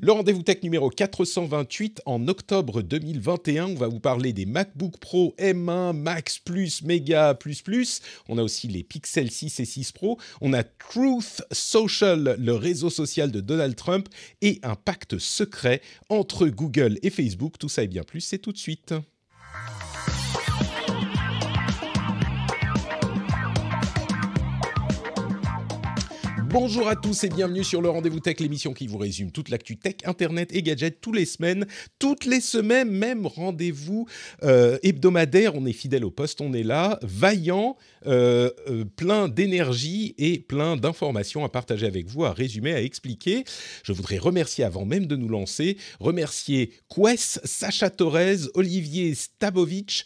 Le rendez-vous tech numéro 428 en octobre 2021. On va vous parler des MacBook Pro M1, Max Plus, Mega Plus Plus. On a aussi les Pixel 6 et 6 Pro. On a Truth Social, le réseau social de Donald Trump, et un pacte secret entre Google et Facebook. Tout ça et bien plus, c'est tout de suite. Bonjour à tous et bienvenue sur le Rendez-vous Tech, l'émission qui vous résume toute l'actu tech, internet et gadgets toutes les semaines, même rendez-vous hebdomadaire. On est fidèle au poste, on est là, vaillant, plein d'énergie et plein d'informations à partager avec vous, à résumer, à expliquer. Je voudrais remercier, avant même de nous lancer, Quest, Sacha Torres, Olivier Stabovic,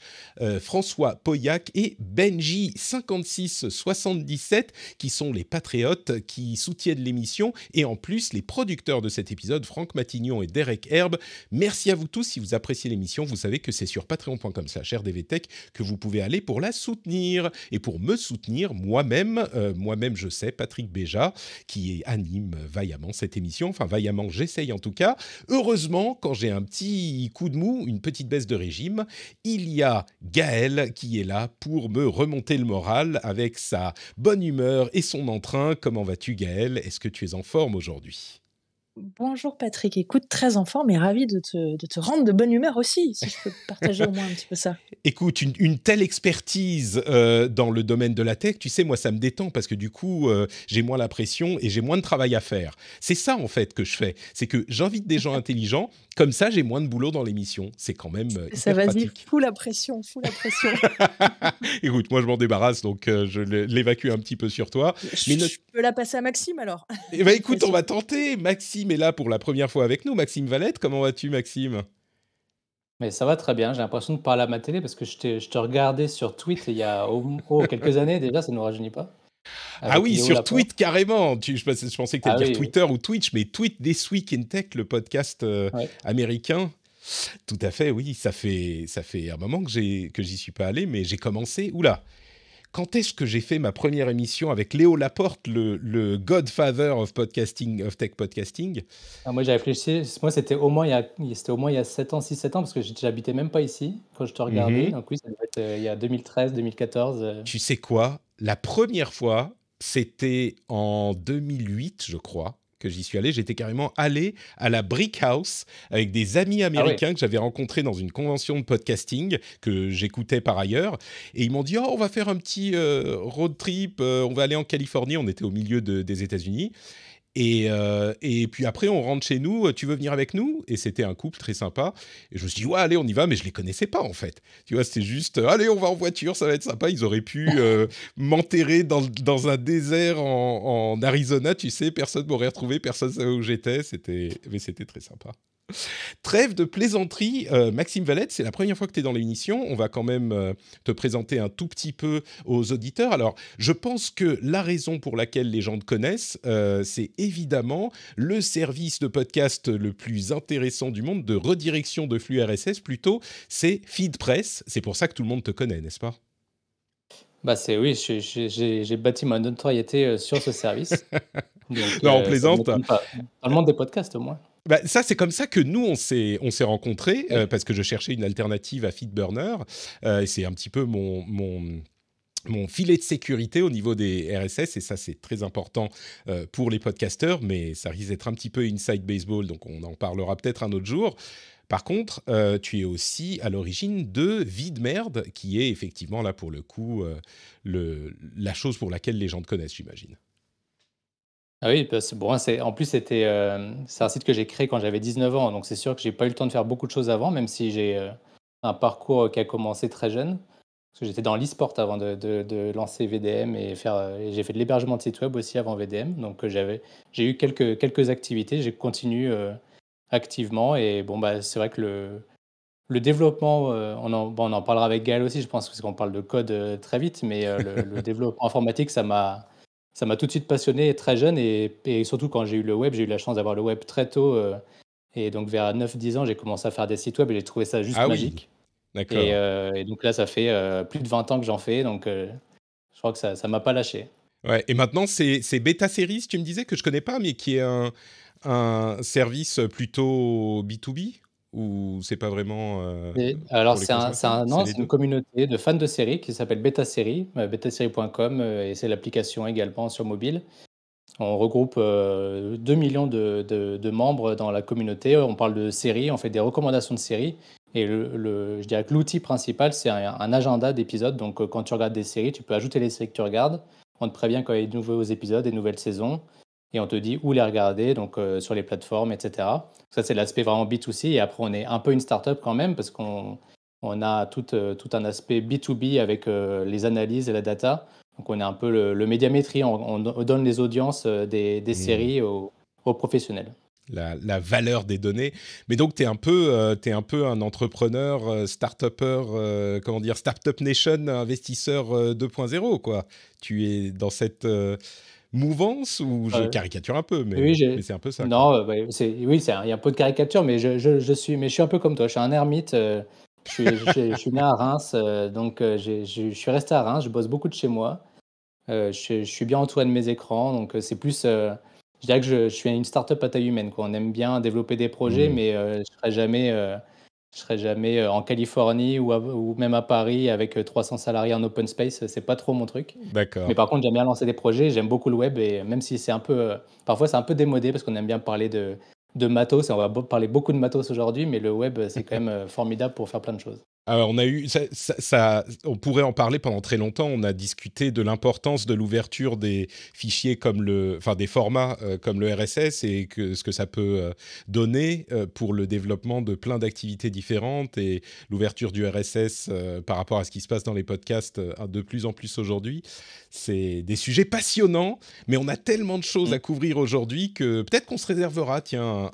François Pauillac et Benji5677 qui sont les patriotes qui soutiennent l'émission et en plus les producteurs de cet épisode, Franck Matignon et Derek Herbe. Merci à vous tous. Si vous appréciez l'émission, vous savez que c'est sur patreon.com/rdvtech que vous pouvez aller pour la soutenir. Et pour me soutenir, moi-même je sais, Patrick Béja, qui anime vaillamment cette émission. Enfin, vaillamment, j'essaye en tout cas. Heureusement, quand j'ai un petit coup de mou, une petite baisse de régime, il y a Gaël qui est là pour me remonter le moral avec sa bonne humeur et son entrain. Comment vas-tu, Gaël ? Est-ce que tu es en forme aujourd'hui ? Bonjour Patrick, écoute, très en forme et ravi de te rendre de bonne humeur aussi, si je peux partager au moins un petit peu ça. Écoute, une telle expertise dans le domaine de la tech, tu sais, moi ça me détend parce que du coup, j'ai moins la pression et j'ai moins de travail à faire. C'est ça en fait que je fais, c'est que j'invite des gens intelligents, comme ça j'ai moins de boulot dans l'émission. C'est quand même Ça, hyper vas-y, pratique. fous la pression. Écoute, moi je m'en débarrasse, donc je l'évacue un petit peu sur toi. Mais Je peux la passer à Maxime alors. Eh ben, écoute, on va tenter. Maxime est là pour la première fois avec nous. Maxime Valette, comment vas-tu, Maxime ? Mais ça va très bien, j'ai l'impression de parler à ma télé parce que je te regardais sur Twitch il y a quelques années déjà, ça ne nous rajeunit pas, Ah avec oui, Léo sur Laporte. Tweet carrément. Je pensais que tu allais Ah dire oui, oui, Twitter ou Twitch, mais Tweet This Week in Tech, le podcast ouais. américain. Tout à fait, oui. Ça fait un moment que j'y suis pas allé, mais j'ai commencé. Oula, quand est-ce que j'ai fait ma première émission avec Léo Laporte, le Godfather of podcasting, of tech podcasting ? Ah, moi j'ai réfléchi, moi c'était au moins il y a 7 ans, 6-7 ans, parce que j'habitais même pas ici quand je te regardais, Mhm. donc oui, ça devait être il y a 2013, 2014. Tu sais quoi ? La première fois, c'était en 2008, je crois, que j'y suis allé. J'étais carrément allé à la Brick House avec des amis Ah oui, américains que j'avais rencontrés dans une convention de podcasting que j'écoutais par ailleurs. Et ils m'ont dit, oh, on va faire un petit road trip, on va aller en Californie. On était au milieu des États-Unis. Et puis après, on rentre chez nous. Tu veux venir avec nous ? Et c'était un couple très sympa. Et je me suis dit, ouais, allez, on y va. Mais je les connaissais pas, en fait. Tu vois, c'était juste, allez, on va en voiture, ça va être sympa. Ils auraient pu m'enterrer dans un désert en Arizona, tu sais. Personne m'aurait retrouvé, personne savait où j'étais. Mais c'était très sympa. Trêve de plaisanterie, Maxime Valette, c'est la première fois que tu es dans l'émission. On va quand même te présenter un tout petit peu aux auditeurs. Alors, je pense que la raison pour laquelle les gens te connaissent, c'est évidemment le service de podcast le plus intéressant du monde, de redirection de flux RSS plutôt, c'est FeedPress. C'est pour ça que tout le monde te connaît, n'est-ce pas ? bah c'est oui, j'ai bâti ma notoriété sur ce service, donc Non, on ça ne plaisante. m'étonne pas. Dans le monde des podcasts au moins. Bah, ça, c'est comme ça que nous, on s'est rencontrés, Oui. parce que je cherchais une alternative à FeedBurner. Et c'est un petit peu mon filet de sécurité au niveau des RSS, et ça c'est très important pour les podcasteurs, mais ça risque d'être un petit peu inside baseball, donc on en parlera peut-être un autre jour. Par contre, tu es aussi à l'origine de Vie de Merde, qui est effectivement là pour le coup la chose pour laquelle les gens te connaissent, j'imagine. Ah oui, parce que bon, en plus c'est un site que j'ai créé quand j'avais 19 ans, donc c'est sûr que j'ai pas eu le temps de faire beaucoup de choses avant, même si j'ai un parcours qui a commencé très jeune. Parce que j'étais dans l'e-sport avant de lancer VDM et j'ai fait de l'hébergement de site web aussi avant VDM. Donc j'ai eu quelques activités, j'ai continué activement. Et bon, bah, c'est vrai que le développement, on en parlera avec Gaël aussi, je pense, parce qu'on parle de code très vite, mais le développement informatique, ça m'a tout de suite passionné très jeune. Et surtout quand j'ai eu le web, j'ai eu la chance d'avoir le web très tôt. Et donc vers 9-10 ans, j'ai commencé à faire des sites web et j'ai trouvé ça juste Ah oui, magique. d'accord. Et donc là, ça fait plus de 20 ans que j'en fais, donc je crois que ça m'a pas lâché. Ouais, et maintenant c'est Beta Series, tu me disais que je connais pas, mais qui est un service plutôt B2B ou c'est pas vraiment Et alors pour les c'est consommateurs? C'est non, les c'est une deux. communauté de fans de séries qui s'appelle Beta Série, betasérie.com, et c'est l'application également sur mobile. On regroupe 2 millions de membres dans la communauté. On parle de séries, on fait des recommandations de séries. Et je dirais que l'outil principal, c'est un agenda d'épisodes. Donc, quand tu regardes des séries, tu peux ajouter les séries que tu regardes. On te prévient quand il y a de nouveaux épisodes, des nouvelles saisons. Et on te dit où les regarder, donc sur les plateformes, etc. Ça, c'est l'aspect vraiment B2C. Et après, on est un peu une startup quand même, parce qu'on a tout un aspect B2B avec les analyses et la data. Donc, on est un peu le médiamétrie. On donne les audiences des Hmm. séries aux professionnels. La valeur des données. Mais donc, t'es un peu un entrepreneur, start-upper, comment dire, Startup Nation, investisseur 2.0, quoi. Tu es dans cette mouvance ou je Euh, caricature un peu, oui, mais c'est un peu ça, quoi. non, ouais, oui, il y a un peu de caricature, mais mais je suis un peu comme toi. Je suis un ermite. Je suis né à Reims, donc je suis resté à Reims. Je bosse beaucoup de chez moi. Je suis bien entouré de mes écrans, donc c'est plus. Je dirais que je suis une startup à taille humaine, quoi. On aime bien développer des projets, Hmm. mais je serai jamais en Californie ou même à Paris avec 300 salariés en open space. C'est pas trop mon truc. Mais D'accord. par contre, j'aime bien lancer des projets. J'aime beaucoup le web, et même si c'est un peu, parfois c'est un peu démodé parce qu'on aime bien parler de matos, et on va parler beaucoup de matos aujourd'hui, mais le web, c'est quand même formidable pour faire plein de choses. Alors, on a eu on pourrait en parler pendant très longtemps. On a discuté de l'importance de l'ouverture des fichiers enfin des formats comme le RSS et ce que ça peut donner pour le développement de plein d'activités différentes et l'ouverture du RSS par rapport à ce qui se passe dans les podcasts de plus en plus aujourd'hui. C'est des sujets passionnants, mais on a tellement de choses Mm. à couvrir aujourd'hui que peut-être qu'on se réservera, tiens,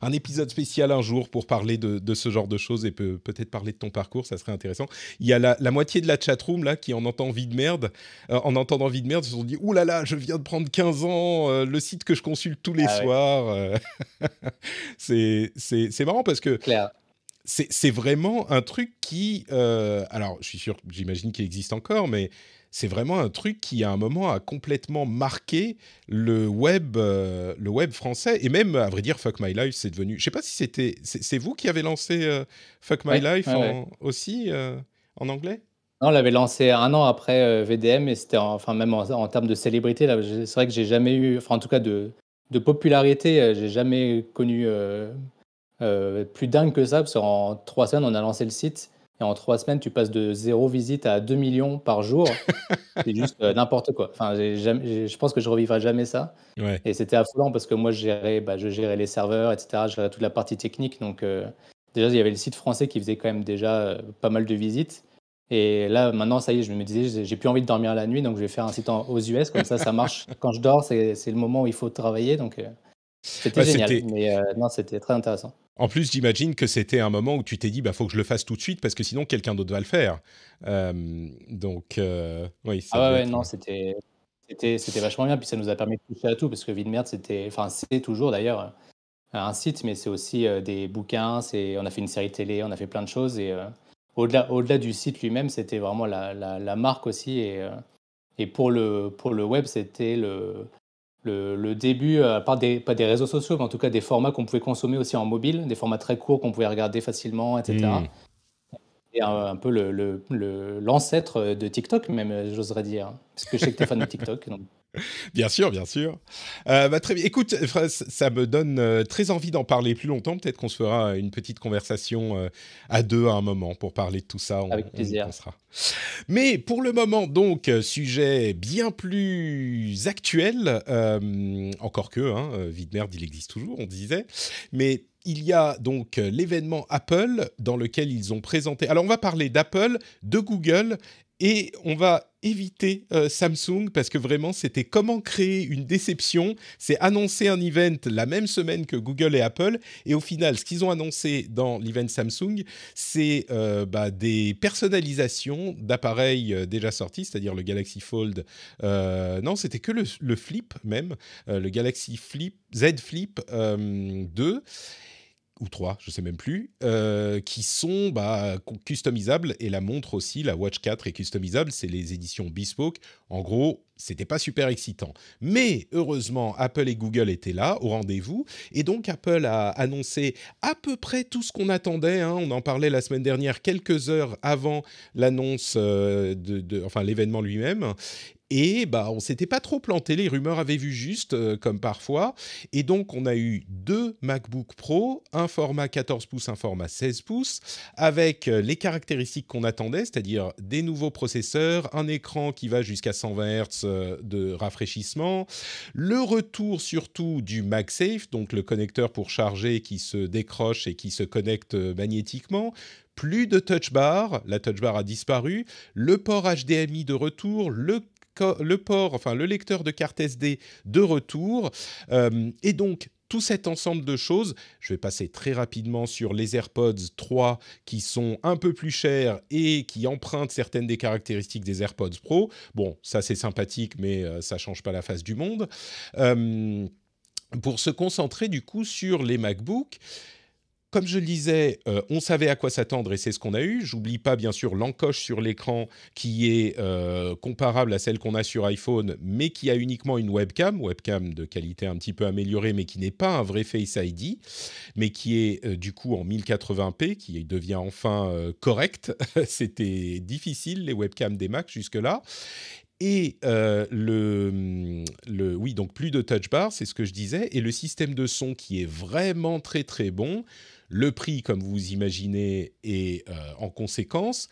un épisode spécial un jour pour parler de ce genre de choses et peut-être parler de ton parcours, ça serait intéressant. Il y a la moitié de la chatroom là qui en entend vie de merde, en entendant vie de merde, se sont dit ouh là là, je viens de prendre 15 ans, le site que je consulte tous les Ah ouais, soirs. C'est marrant parce que clair. c'est vraiment un truc qui, alors je suis sûr, j'imagine qu'il existe encore, mais c'est vraiment un truc qui à un moment a complètement marqué le web français et même à vrai dire Fuck My Life c'est devenu. Je sais pas si c'est vous qui avez lancé Fuck My Ouais, Life ouais, ouais. aussi en anglais. Non, on l'avait lancé un an après VDM, et c'était enfin même en termes de célébrité là, c'est vrai que j'ai jamais eu, enfin en tout cas de popularité, j'ai jamais connu plus dingue que ça, parce qu'en 3 semaines on a lancé le site, et en 3 semaines tu passes de 0 visite à 2 millions par jour. C'est juste n'importe quoi. Enfin, je pense que je revivrai jamais ça. Ouais. Et c'était affolant parce que moi je gérais les serveurs, etc. Je gérais toute la partie technique. Donc déjà il y avait le site français qui faisait quand même déjà pas mal de visites. Et là maintenant ça y est, je me disais j'ai plus envie de dormir la nuit, donc je vais faire un site aux US, comme ça marche. Quand je dors, c'est le moment où il faut travailler. Donc c'était Bah, génial. c'était Mais non, c'était très intéressant. En plus, j'imagine que c'était un moment où tu t'es dit, bah, faut que je le fasse tout de suite parce que sinon quelqu'un d'autre va le faire. Donc, oui, ça Ah ouais, devait ouais, être. non, c'était vachement bien. Puis ça nous a permis de toucher à tout, parce que Vie de Merde, enfin c'est toujours d'ailleurs un site, mais c'est aussi des bouquins. On a fait une série télé, on a fait plein de choses. Et au-delà du site lui-même, c'était vraiment la marque aussi. Et pour le web, c'était le début, pas des réseaux sociaux, mais en tout cas des formats qu'on pouvait consommer aussi en mobile, des formats très courts qu'on pouvait regarder facilement, Hmm. etc. Et un peu l'ancêtre de TikTok, même, j'oserais dire. Parce que je sais que tu es fan de TikTok. Donc. Bien sûr, bien sûr. Bah, très bien. Écoute, ça me donne très envie d'en parler plus longtemps. Peut-être qu'on se fera une petite conversation à deux à un moment pour parler de tout ça. Avec On y plaisir. pensera. Mais pour le moment, donc, sujet bien plus actuel, encore que, hein, vie de merde, il existe toujours, on disait. Mais il y a donc l'événement Apple dans lequel ils ont présenté. Alors, on va parler d'Apple, de Google et on va éviter Samsung parce que vraiment, c'était comment créer une déception. C'est annoncer un event la même semaine que Google et Apple. Et au final, ce qu'ils ont annoncé dans l'event Samsung, c'est des personnalisations d'appareils déjà sortis, c'est-à-dire le Galaxy Fold. Non, c'était que le Flip même, le Galaxy Flip, Z Flip 2 ou 3, je ne sais même plus, qui sont customisables. Et la montre aussi, la Watch 4 est customisable. C'est les éditions Bespoke. En gros, c'était pas super excitant. Mais heureusement, Apple et Google étaient là, au rendez-vous. Et donc, Apple a annoncé à peu près tout ce qu'on attendait. On en parlait la semaine dernière, quelques heures avant l'annonce, enfin l'événement lui-même. Et on s'était pas trop planté, les rumeurs avaient vu juste, comme parfois. Et donc, on a eu 2 MacBook Pro, un format 14 pouces, un format 16 pouces, avec les caractéristiques qu'on attendait, c'est-à-dire des nouveaux processeurs, un écran qui va jusqu'à 120 Hz de rafraîchissement, le retour surtout du MagSafe, donc le connecteur pour charger qui se décroche et qui se connecte magnétiquement. Plus de Touch Bar, la Touch Bar a disparu, le port HDMI de retour, le lecteur de carte SD de retour, et donc tout cet ensemble de choses. Je vais passer très rapidement sur les AirPods 3 qui sont un peu plus chers et qui empruntent certaines des caractéristiques des AirPods Pro. Bon, ça c'est sympathique, mais ça change pas la face du monde. Pour se concentrer du coup sur les MacBooks. Comme je le disais, on savait à quoi s'attendre et c'est ce qu'on a eu. J'oublie pas, bien sûr, l'encoche sur l'écran qui est comparable à celle qu'on a sur iPhone, mais qui a uniquement une webcam de qualité un petit peu améliorée, mais qui n'est pas un vrai Face ID, mais qui est du coup en 1080p, qui devient enfin correct. C'était difficile, les webcams des Mac jusque-là. Et oui, donc plus de touch bar, c'est ce que je disais, et le système de son qui est vraiment très très bon. Le prix, comme vous imaginez, est en conséquence.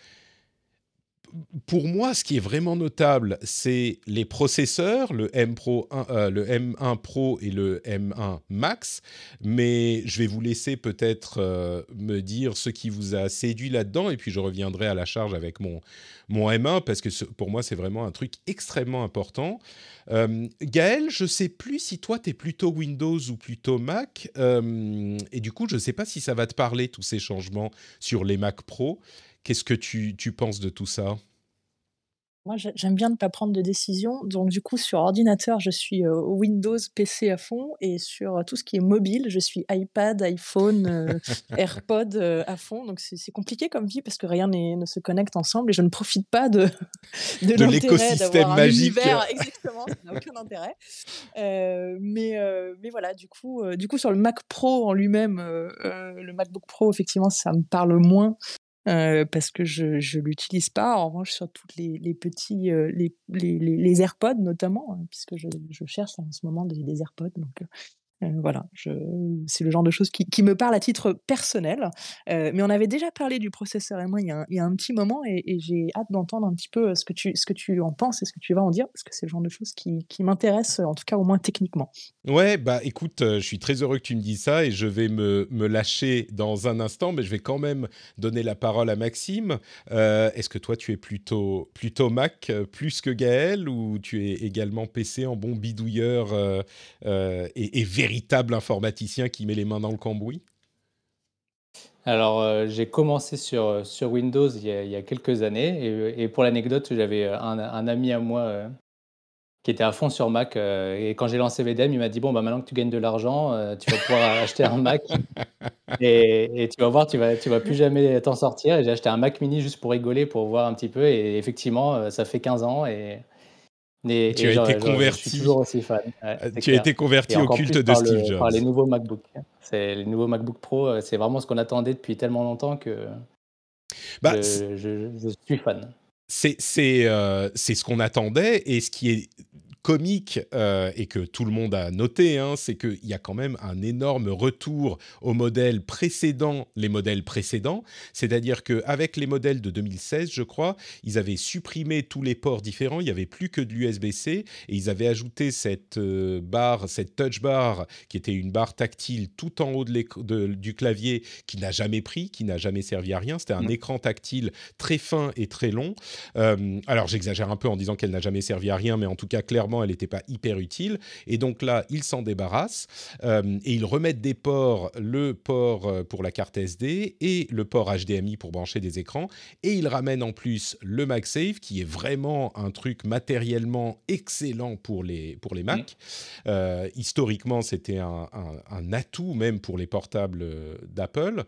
Pour moi, ce qui est vraiment notable, c'est les processeurs, le M1 Pro et le M1 Max. Mais je vais vous laisser peut-être me dire ce qui vous a séduit là-dedans, et puis je reviendrai à la charge avec mon M1, parce que pour moi, c'est vraiment un truc extrêmement important. Gaël, je ne sais plus si toi, tu es plutôt Windows ou plutôt Mac, et du coup, je ne sais pas si ça va te parler, tous ces changements sur les Mac Pro. Qu'est-ce que tu penses de tout ça? Moi, j'aime bien ne pas prendre de décision. Donc, du coup, sur ordinateur, je suis Windows PC à fond. Et sur tout ce qui est mobile, je suis iPad, iPhone, AirPod à fond. Donc, c'est compliqué comme vie parce que rien ne se connecte ensemble. Et je ne profite pas de De l'intérêt l'écosystème d'avoir un magique. univers. Exactement, ça n'a aucun intérêt. Mais voilà, du coup, sur le Mac Pro en lui-même, le MacBook Pro, effectivement, ça me parle moins. Parce que je l'utilise pas. En revanche, sur toutes les petits, les AirPods notamment, puisque je cherche en ce moment des AirPods, donc voilà, c'est le genre de choses qui me parle à titre personnel. Mais on avait déjà parlé du processeur et moi il y a un petit moment et j'ai hâte d'entendre un petit peu ce que tu en penses et ce que tu vas en dire, parce que c'est le genre de choses qui m'intéressent, en tout cas au moins techniquement. Ouais, écoute, je suis très heureux que tu me dises ça et je vais me lâcher dans un instant, mais je vais quand même donner la parole à Maxime. Est-ce que toi, tu es plutôt Mac plus que Gaël, ou tu es également PC en bon bidouilleur et véritable informaticien qui met les mains dans le cambouis? Alors, j'ai commencé sur Windows il y a quelques années et pour l'anecdote, j'avais, un ami à moi, qui était à fond sur Mac, et quand j'ai lancé VDM, il m'a dit: «Bon, maintenant que tu gagnes de l'argent, tu vas pouvoir acheter un Mac et tu vas voir, tu vas plus jamais t'en sortir», et j'ai acheté un Mac mini juste pour rigoler, pour voir un petit peu, et effectivement, ça fait 15 ans Tu et as été je suis converti, toujours aussi fan. Ouais, c'est tu as clair, été et converti au encore culte plus de Steve par Jobs. les nouveaux MacBook. C'est les nouveaux MacBook Pro, c'est vraiment ce qu'on attendait depuis tellement longtemps que Bah, je suis fan. c'est ce qu'on attendait, et ce qui est comique, et que tout le monde a noté, c'est qu'il y a quand même un énorme retour aux modèles précédents, les modèles précédents. C'est-à-dire qu'avec les modèles de 2016, je crois, ils avaient supprimé tous les ports différents, il n'y avait plus que de l'USB-C, et ils avaient ajouté cette cette touch bar, qui était une barre tactile tout en haut du clavier, qui n'a jamais pris, qui n'a jamais servi à rien. C'était un Mmh. écran tactile très fin et très long. Alors j'exagère un peu en disant qu'elle n'a jamais servi à rien, mais en tout cas clairement clairement, elle n'était pas hyper utile. Et donc là, ils s'en débarrassent et ils remettent des ports, le port pour la carte SD et le port HDMI pour brancher des écrans. Et ils ramènent en plus le MagSafe, qui est vraiment un truc matériellement excellent pour les Mm. Mac. Historiquement, c'était un atout même pour les portables d'Apple.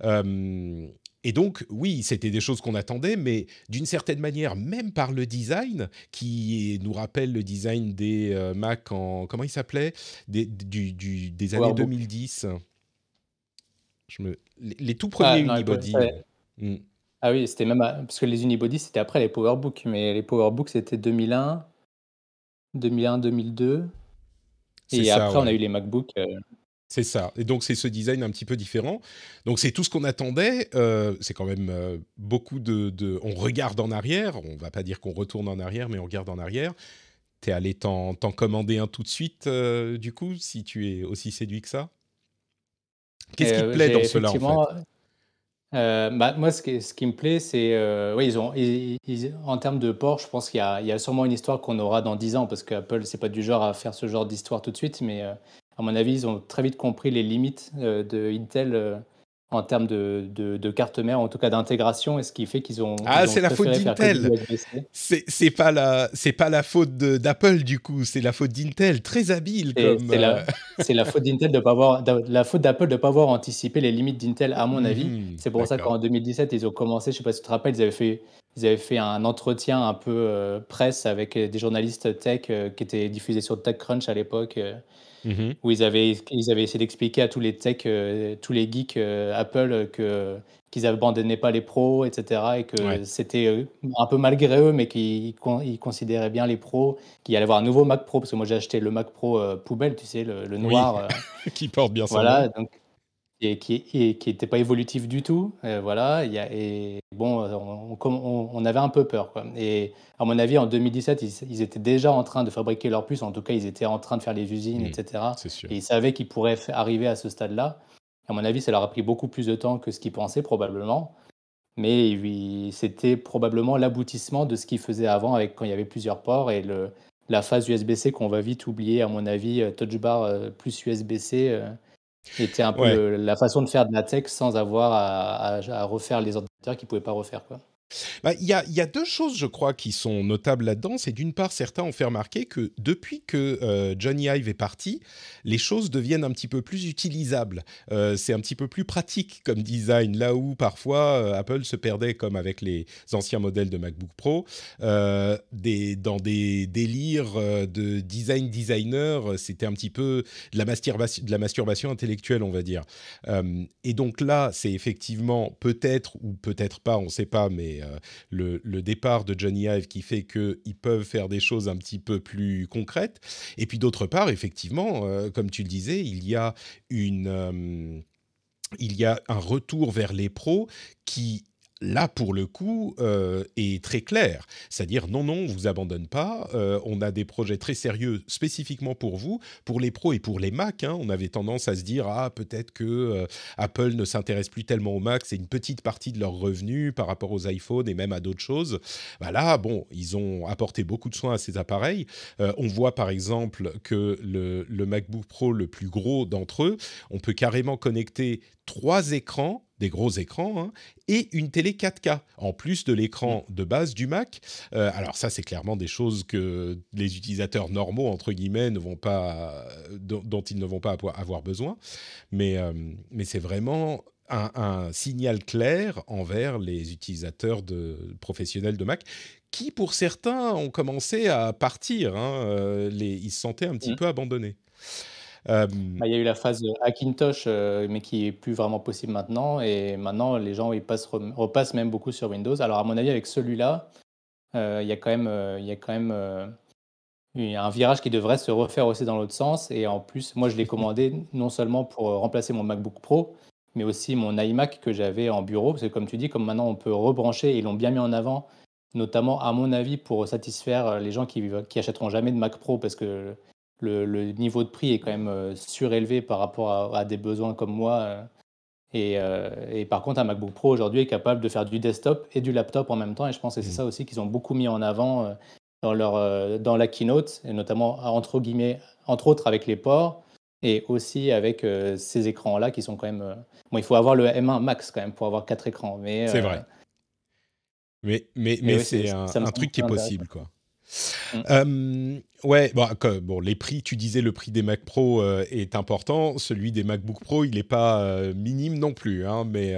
Euh, et donc, oui, c'était des choses qu'on attendait, mais d'une certaine manière, même par le design, nous rappelle le design des Mac en... Comment il s'appelait des années PowerBook. 2010. Les tout premiers Non, unibody. Hmm, ah oui, c'était même parce que les Unibody, c'était après les PowerBook, mais les PowerBook, c'était 2001, 2001, 2002, c'est et ça, après, on a ouais. eu les MacBook. C'est ça. Et donc, c'est ce design un petit peu différent. Donc, c'est tout ce qu'on attendait. C'est quand même beaucoup On regarde en arrière. On va pas dire qu'on retourne en arrière, mais on regarde en arrière. T'es allé t'en commander un tout de suite, du coup, si tu es aussi séduit que ça? Qu'est-ce qui te plaît J'ai dans cela, en fait? effectivement, moi, ce qui me plaît, c'est, oui, en termes de port, je pense qu'il y a sûrement une histoire qu'on aura dans 10 ans, parce qu'Apple, c'est pas du genre à faire ce genre d'histoire tout de suite, mais à mon avis, ils ont très vite compris les limites de Intel en termes de carte mère, en tout cas d'intégration, et ce qui fait qu'ils ont, Ah, ils ont c'est la faute préféré faire que du d'Intel. USB-C. C'est pas la faute d'Apple, du coup. C'est la faute d'Intel. Très habile C'est comme. c'est la, c'est la faute d'Intel de pas avoir, la faute d'Apple de ne pas avoir anticipé les limites d'Intel, à mon avis. Mhm, C'est pour ça d'accord. qu'en 2017, ils ont commencé, je sais pas si tu te rappelles, ils avaient fait un entretien un peu presse avec des journalistes tech qui étaient diffusés sur TechCrunch à l'époque, Mhm, où ils avaient essayé d'expliquer à tous les techs, tous les geeks Apple qu'ils abandonnaient pas les pros, etc. Et ouais. que c'était un peu malgré eux, mais qu'ils considéraient bien les pros, qu'il allait avoir un nouveau Mac Pro, parce que moi j'ai acheté le Mac Pro poubelle, tu sais, le Oui, noir, qui porte bien son nom. voilà, donc, et qui était pas évolutif du tout, voilà. Et bon, on avait un peu peur, quoi. Et à mon avis, en 2017, ils étaient déjà en train de fabriquer leurs puces, en tout cas, ils étaient en train de faire les usines, Hmm, etc. c'est sûr. Et ils savaient qu'ils pourraient arriver à ce stade-là. À mon avis, ça leur a pris beaucoup plus de temps que ce qu'ils pensaient, probablement. Mais oui, c'était probablement l'aboutissement de ce qu'ils faisaient avant, quand il y avait plusieurs ports, et la phase USB-C qu'on va vite oublier, à mon avis. Touch Bar plus USB-C était un peu Ouais. la façon de faire de la tech sans avoir à refaire les ordinateurs qu'ils ne pouvaient pas refaire, quoi. Bah, il y a deux choses, je crois, qui sont notables là-dedans. C'est d'une part, certains ont fait remarquer que depuis que Johnny Ive est parti, les choses deviennent un petit peu plus utilisables. C'est un petit peu plus pratique comme design, là où parfois Apple se perdait, comme avec les anciens modèles de MacBook Pro, dans des délires de designer. C'était un petit peu de la masturbation intellectuelle, on va dire. Et donc là, c'est effectivement peut-être ou peut-être pas, on ne sait pas, mais le départ de Johnny Ive qui fait qu'ils peuvent faire des choses un petit peu plus concrètes. Et puis d'autre part, effectivement, comme tu le disais, il y a un retour vers les pros qui, là, pour le coup, est très clair. C'est-à-dire, non, non, on ne vous abandonne pas. On a des projets très sérieux spécifiquement pour vous, pour les pros et pour les Mac. On avait tendance à se dire, ah, peut-être que Apple ne s'intéresse plus tellement aux Mac, c'est une petite partie de leurs revenus par rapport aux iPhones et même à d'autres choses. Bah là, bon, ils ont apporté beaucoup de soins à ces appareils. On voit par exemple que le MacBook Pro, le plus gros d'entre eux, on peut carrément connecter 3 écrans, des gros écrans, et une télé 4K, en plus de Mm. l'écran de base du Mac. Alors ça, c'est clairement des choses que les utilisateurs normaux, entre guillemets, dont ils ne vont pas avoir besoin. Mais c'est vraiment un signal clair envers les utilisateurs professionnels de Mac, qui, pour certains, ont commencé à partir. Ils se sentaient un petit Mm. peu abandonnés. Euh, Bah, il y a eu la phase Hackintosh, mais qui est plus vraiment possible maintenant. Et maintenant, les gens ils repassent même beaucoup sur Windows. Alors, à mon avis, avec celui-là, il y a un virage qui devrait se refaire aussi dans l'autre sens. Et en plus, moi, je l'ai commandé non seulement pour remplacer mon MacBook Pro, mais aussi mon iMac que j'avais en bureau. Parce que comme tu dis, comme maintenant on peut rebrancher, et ils l'ont bien mis en avant, notamment à mon avis pour satisfaire les gens qui achèteront jamais de Mac Pro, parce que le niveau de prix est quand même surélevé par rapport à des besoins comme moi. Et par contre, un MacBook Pro aujourd'hui est capable de faire du desktop et du laptop en même temps. Et je pense que c'est ça aussi qu'ils ont beaucoup mis en avant. dans la keynote, et notamment, entre guillemets, entre autres avec les ports, et aussi avec ces écrans-là qui sont quand même. Bon, il faut avoir le M1 Max quand même pour avoir 4 écrans, C'est vrai. mais Mais oui, c'est ça me un semble truc qui est très intéressant. possible, quoi. Mm. Ouais, bon, les prix, tu disais le prix des Mac Pro est important. Celui des MacBook Pro, il n'est pas minime non plus, hein, mais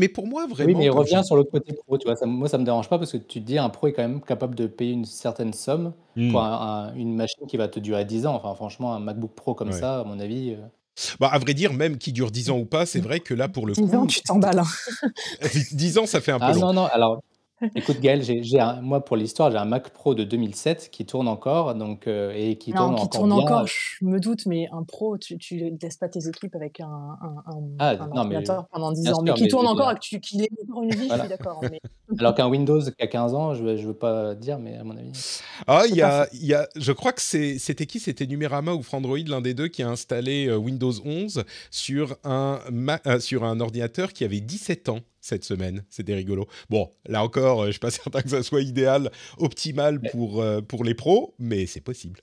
pour moi, Oui, mais vraiment, il comme je... revient sur le côté pro, tu vois. Moi, ça me dérange pas parce que tu te dis, un pro est quand même capable de payer une certaine somme pour Hmm, une machine qui va te durer 10 ans. Enfin, franchement, un MacBook Pro comme ouais. ça, à mon avis. Bah, à vrai dire, même qui dure 10 ans ou pas, c'est vrai que là, pour le 10 ans, coup, tu t'emballes, hein. 10 ans, ça fait un peu Ah long. non, non, alors, écoute, Gaël, moi, pour l'histoire, j'ai un Mac Pro de 2007 qui tourne encore, donc, et qui Non, tourne qui encore tourne bien. encore, je me doute, mais un pro, tu laisses pas tes équipes avec Ah, un non, mais ordinateur pendant 10 bien ans. Mais sûr, qui mais je tourne veux encore dire, et qu'il ait encore une vie, je suis voilà. d'accord, mais Alors qu'un Windows qui a 15 ans, je veux pas dire, mais à mon avis. Ah, c'est pas faux. je crois que c'était qui? C'était Numérama ou Frandroid, l'un des deux, qui a installé Windows 11 sur un ordinateur qui avait 17 ans cette semaine. C'était rigolo. Bon, là encore, je suis pas certain que ça soit idéal, optimal pour les pros, mais c'est possible.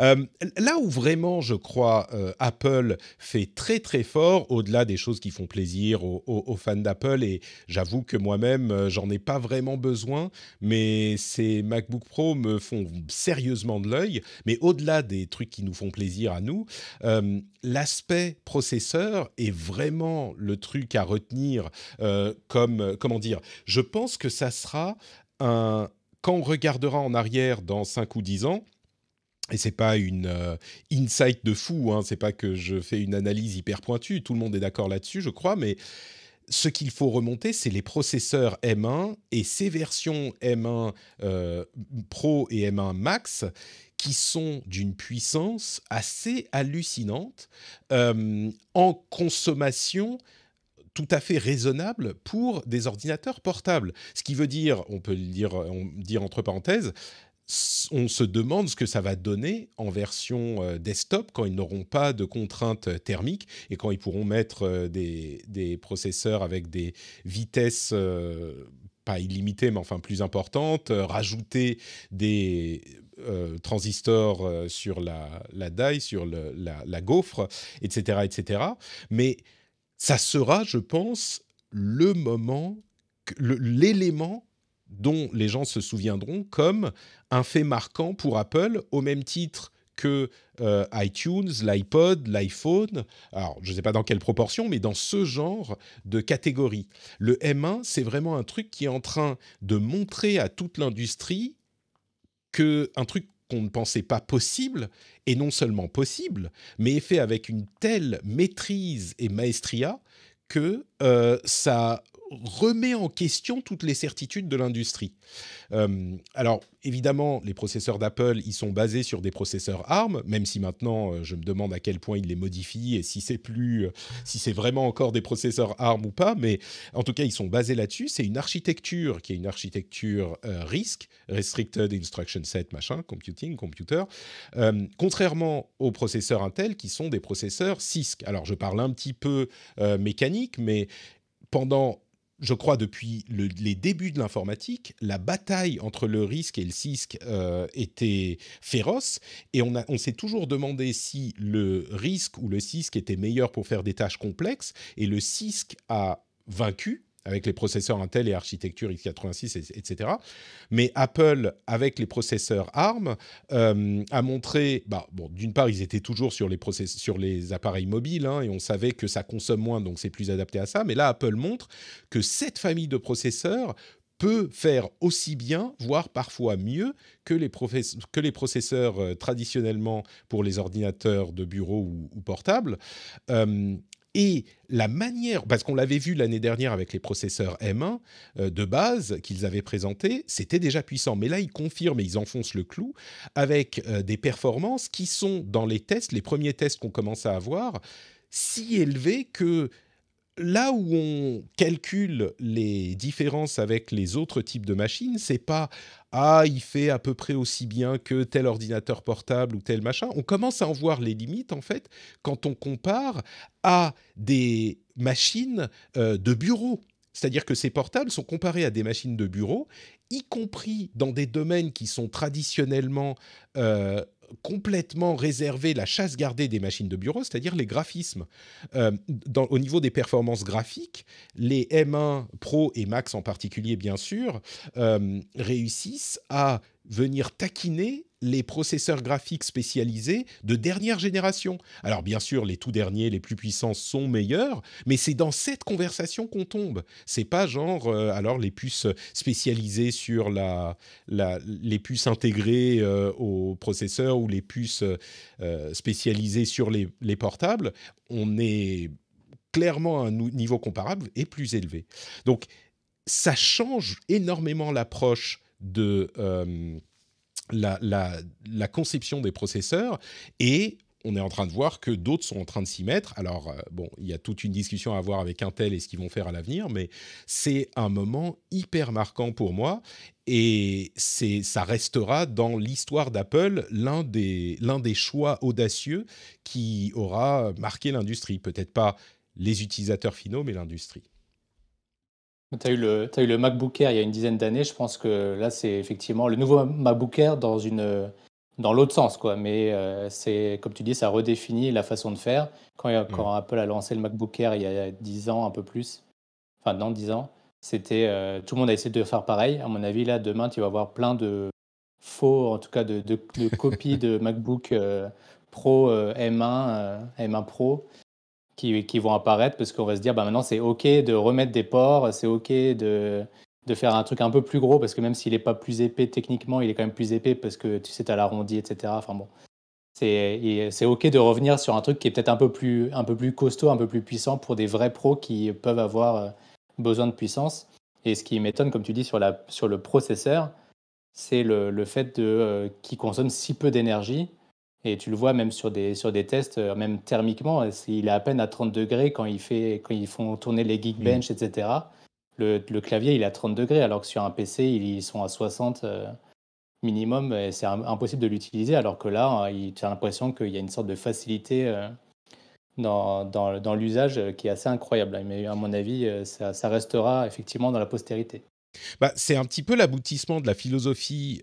Euh, Là où vraiment, je crois, Apple fait très très fort, au-delà des choses qui font plaisir aux fans d'Apple, et j'avoue que moi-même, j'en ai pas vraiment besoin, mais ces MacBook Pro me font sérieusement de l'œil. Mais au-delà des trucs qui nous font plaisir à nous, l'aspect processeur est vraiment le truc à retenir. Comment dire, je pense que ça sera un... Quand on regardera en arrière dans 5 ou 10 ans, et c'est pas une insight de fou, hein, c'est pas que je fais une analyse hyper pointue, tout le monde est d'accord là-dessus, je crois, mais ce qu'il faut remonter, c'est les processeurs M1 et ces versions M1 Pro et M1 Max qui sont d'une puissance assez hallucinante en consommation tout à fait raisonnable pour des ordinateurs portables. Ce qui veut dire, on peut le dire, dire entre parenthèses, on se demande ce que ça va donner en version desktop quand ils n'auront pas de contraintes thermiques et quand ils pourront mettre des processeurs avec des vitesses pas illimitées mais enfin plus importantes, rajouter des transistors sur la die, sur la gaufre, etc., etc. Mais ça sera, je pense, le moment, l'élément dont les gens se souviendront comme un fait marquant pour Apple, au même titre que iTunes, l'iPod, l'iPhone. Alors, je ne sais pas dans quelle proportion, mais dans ce genre de catégorie. Le M1, c'est vraiment un truc qui est en train de montrer à toute l'industrie un truc qu'on ne pensait pas possible, et non seulement possible, mais est fait avec une telle maîtrise et maestria que ça remet en question toutes les certitudes de l'industrie. Alors, évidemment, les processeurs d'Apple, ils sont basés sur des processeurs ARM, même si maintenant, je me demande à quel point ils les modifient et si c'est vraiment encore des processeurs ARM ou pas, mais en tout cas, ils sont basés là-dessus. C'est une architecture qui est une architecture RISC, Restricted Instruction Set, machin, computer, contrairement aux processeurs Intel qui sont des processeurs CISC. Alors, je parle un petit peu mécanique, mais pendant, je crois, depuis les débuts de l'informatique, la bataille entre le RISC et le CISC était féroce, et on s'est toujours demandé si le RISC ou le CISC était meilleur pour faire des tâches complexes, et le CISC a vaincu avec les processeurs Intel et architecture x86, etc. Mais Apple, avec les processeurs ARM, a montré, bon, d'une part, ils étaient toujours sur les appareils mobiles, hein, et on savait que ça consomme moins, donc c'est plus adapté à ça. Mais là, Apple montre que cette famille de processeurs peut faire aussi bien, voire parfois mieux que les processeurs traditionnellement pour les ordinateurs de bureau ou portables. Et la manière, parce qu'on l'avait vu l'année dernière avec les processeurs M1 de base qu'ils avaient présentés, c'était déjà puissant. Mais là, ils confirment et ils enfoncent le clou avec des performances qui sont dans les tests, les premiers tests qu'on commence à avoir, si élevées que là où on calcule les différences avec les autres types de machines, c'est pas ah, il fait à peu près aussi bien que tel ordinateur portable ou tel machin. On commence à en voir les limites en fait quand on compare à des machines de bureau. C'est-à-dire que ces portables sont comparés à des machines de bureau, y compris dans des domaines qui sont traditionnellement complètement réservés, la chasse gardée des machines de bureau, c'est-à-dire les graphismes. Au niveau des performances graphiques, les M1 Pro et Max en particulier, bien sûr, réussissent à venir taquiner les processeurs graphiques spécialisés de dernière génération. Alors bien sûr, les tout derniers, les plus puissants sont meilleurs, mais c'est dans cette conversation qu'on tombe. C'est pas genre alors les puces spécialisées sur les puces intégrées au processeur ou les puces spécialisées sur les portables. On est clairement à un niveau comparable et plus élevé. Donc ça change énormément l'approche de la conception des processeurs, et on est en train de voir que d'autres sont en train de s'y mettre. Alors, bon, il y a toute une discussion à avoir avec Intel et ce qu'ils vont faire à l'avenir, mais c'est un moment hyper marquant pour moi, et ça restera dans l'histoire d'Apple l'un des choix audacieux qui aura marqué l'industrie. Peut-être pas les utilisateurs finaux, mais l'industrie. T'as eu le MacBook Air il y a une dizaine d'années. Je pense que là, c'est effectivement le nouveau MacBook Air dans l'autre sens, quoi. Mais c'est, comme tu dis, ça redéfinit la façon de faire. Quand Apple a lancé le MacBook Air il y a 10 ans, un peu plus, enfin, non, 10 ans, c'était tout le monde a essayé de faire pareil. À mon avis, là, demain, tu vas avoir plein de faux, en tout cas de copies de MacBook Pro M1 Pro qui vont apparaître parce qu'on va se dire bah maintenant c'est OK de remettre des ports, c'est OK de faire un truc un peu plus gros parce que même s'il n'est pas plus épais techniquement, il est quand même plus épais parce que tu sais, tu as l'arrondi, etc. Enfin bon, c'est OK de revenir sur un truc qui est peut-être un peu plus costaud, un peu plus puissant pour des vrais pros qui peuvent avoir besoin de puissance. Et ce qui m'étonne, comme tu dis, sur le processeur, c'est le fait qu'il consomme si peu d'énergie. Et tu le vois même sur des tests, même thermiquement, il est à peine à 30 degrés quand ils font tourner les Geekbench, etc. Le clavier, il est à 30 degrés, alors que sur un PC, ils sont à 60 minimum, et c'est impossible de l'utiliser, alors que là, tu as l'impression qu'il y a une sorte de facilité dans l'usage qui est assez incroyable. Mais à mon avis, ça restera effectivement dans la postérité. Bah, c'est un petit peu l'aboutissement de la philosophie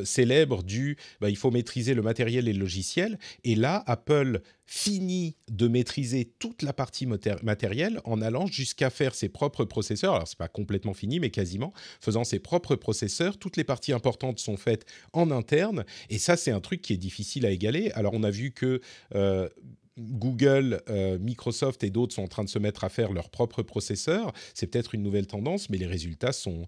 célèbre il faut maîtriser le matériel et le logiciel. Et là, Apple finit de maîtriser toute la partie matérielle en allant jusqu'à faire ses propres processeurs. Alors, ce n'est pas complètement fini, mais quasiment, faisant ses propres processeurs. Toutes les parties importantes sont faites en interne. Et ça, c'est un truc qui est difficile à égaler. Alors, on a vu que Google, Microsoft et d'autres sont en train de se mettre à faire leurs propres processeurs. C'est peut-être une nouvelle tendance, mais les résultats sont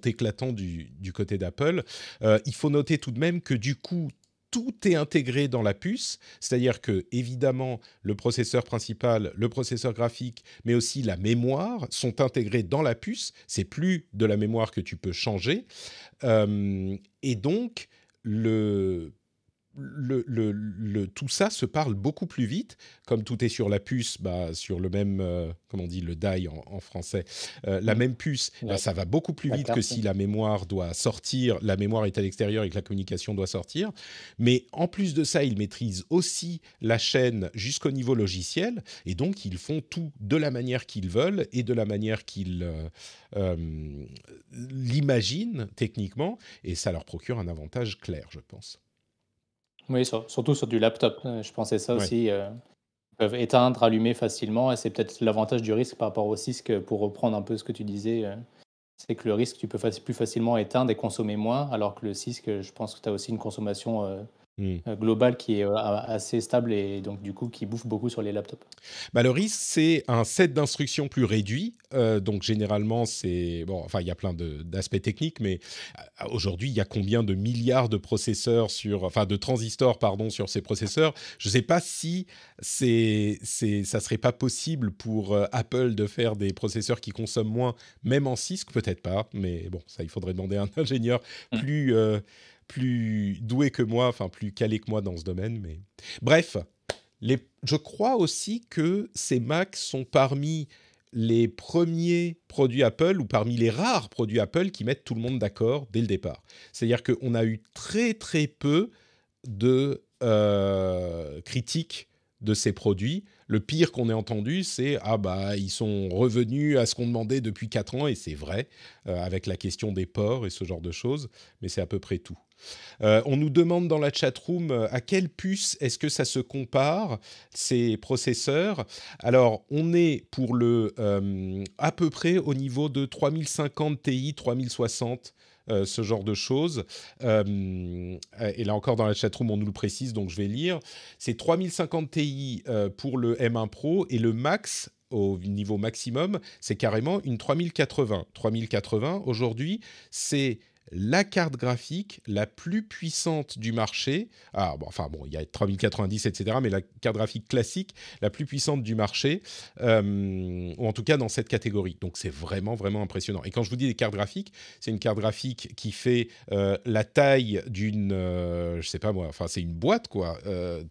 éclatants du côté d'Apple. Il faut noter tout de même que du coup, tout est intégré dans la puce, c'est-à-dire que évidemment le processeur principal, le processeur graphique, mais aussi la mémoire sont intégrés dans la puce. C'est plus de la mémoire que tu peux changer, et donc tout ça se parle beaucoup plus vite, comme tout est sur la puce, sur le même, comment on dit, le die en français, la même puce, ça va beaucoup plus vite que si la mémoire doit sortir, la mémoire est à l'extérieur et que la communication doit sortir. Mais en plus de ça, ils maîtrisent aussi la chaîne jusqu'au niveau logiciel, et donc ils font tout de la manière qu'ils veulent et de la manière qu'ils l'imaginent techniquement, et ça leur procure un avantage clair, je pense. Oui, surtout sur du laptop. Je pensais ça Ouais. aussi. Ils peuvent éteindre, allumer facilement. Et c'est peut-être l'avantage du risque par rapport au CISC, pour reprendre un peu ce que tu disais. C'est que le risque, tu peux plus facilement éteindre et consommer moins. Alors que le CISC, je pense que tu as aussi une consommation globale qui est assez stable et donc du coup qui bouffe beaucoup sur les laptops. Le risque, c'est un set d'instructions plus réduit. Donc généralement, c'est bon. Enfin, il y a plein d'aspects techniques, mais aujourd'hui, il y a combien de milliards de processeurs de transistors, pardon, sur ces processeurs. Je ne sais pas si ça serait pas possible pour Apple de faire des processeurs qui consomment moins, même en CISC, peut-être pas. Mais bon, ça, il faudrait demander à un ingénieur plus doué que moi, enfin plus calé que moi dans ce domaine. Mais bref. Je crois aussi que ces Macs sont parmi les premiers produits Apple ou parmi les rares produits Apple qui mettent tout le monde d'accord dès le départ. C'est-à-dire qu'on a eu très très peu de critiques de ces produits Le pire qu'on ait entendu, c'est ah bah ils sont revenus à ce qu'on demandait depuis 4 ans et c'est vrai avec la question des ports et ce genre de choses, mais c'est à peu près tout. On nous demande dans la chatroom à quelle puce est-ce que ça se compare, ces processeurs. Alors, on est pour à peu près au niveau de 3050 Ti, 3060. Ce genre de choses. Et là encore dans la chatroom, on nous le précise, donc je vais lire. C'est 3050 Ti pour le M1 Pro et le max au niveau maximum, c'est carrément une 3080. 3080 aujourd'hui, c'est la carte graphique la plus puissante du marché. Ah, bon, enfin bon, il y a 3090, etc., mais la carte graphique classique, la plus puissante du marché, ou en tout cas dans cette catégorie. Donc c'est vraiment, vraiment impressionnant. Et quand je vous dis des cartes graphiques, c'est une carte graphique qui fait la taille d'une, je sais pas moi, enfin c'est une boîte, quoi,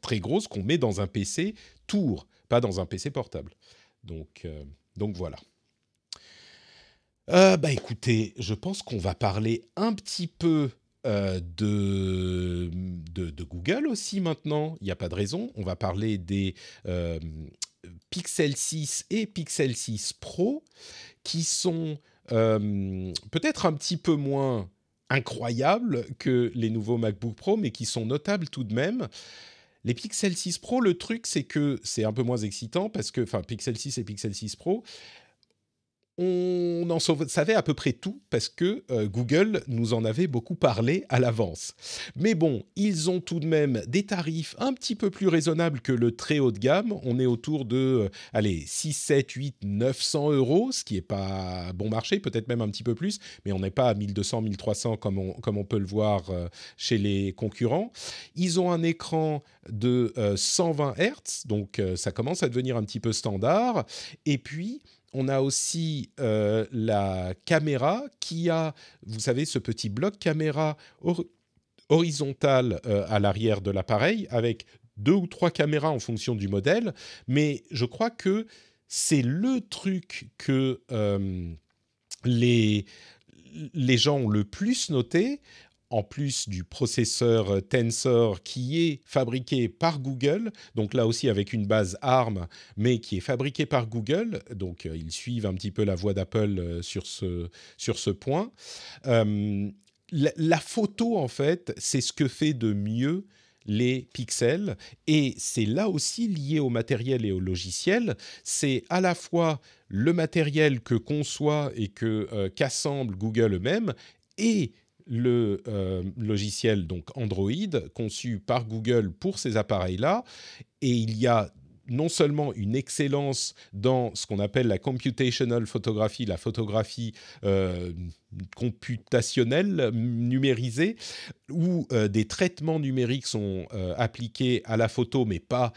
très grosse qu'on met dans un PC tour, pas dans un PC portable. Donc voilà. Bah écoutez, je pense qu'on va parler un petit peu de Google aussi maintenant. Il n'y a pas de raison. On va parler des Pixel 6 et Pixel 6 Pro qui sont peut-être un petit peu moins incroyables que les nouveaux MacBook Pro, mais qui sont notables tout de même. Les Pixel 6 Pro, le truc, c'est que c'est un peu moins excitant parce que, enfin, Pixel 6 et Pixel 6 Pro, on en savait à peu près tout parce que Google nous en avait beaucoup parlé à l'avance. Mais bon, ils ont tout de même des tarifs un petit peu plus raisonnables que le très haut de gamme. On est autour de, allez, 6, 7, 8, 900 euros, ce qui n'est pas bon marché, peut-être même un petit peu plus, mais on n'est pas à 1200, 1300 comme on peut le voir chez les concurrents. Ils ont un écran de 120 Hz, donc ça commence à devenir un petit peu standard. Et puis, on a aussi la caméra qui a, vous savez, ce petit bloc caméra horizontal à l'arrière de l'appareil avec 2 ou 3 caméras en fonction du modèle. Mais je crois que c'est le truc que les gens ont le plus noté, en plus du processeur Tensor qui est fabriqué par Google, donc là aussi avec une base ARM, mais qui est fabriqué par Google, donc ils suivent un petit peu la voie d'Apple sur ce point. La photo, en fait, c'est ce que fait de mieux les pixels, et c'est là aussi lié au matériel et au logiciel. C'est à la fois le matériel que conçoit et qu'assemble Google eux-mêmes, et le logiciel, donc Android, conçu par Google pour ces appareils-là. Et il y a non seulement une excellence dans ce qu'on appelle la computational photography, la photographie computationnelle, numérisée, où des traitements numériques sont appliqués à la photo, mais pas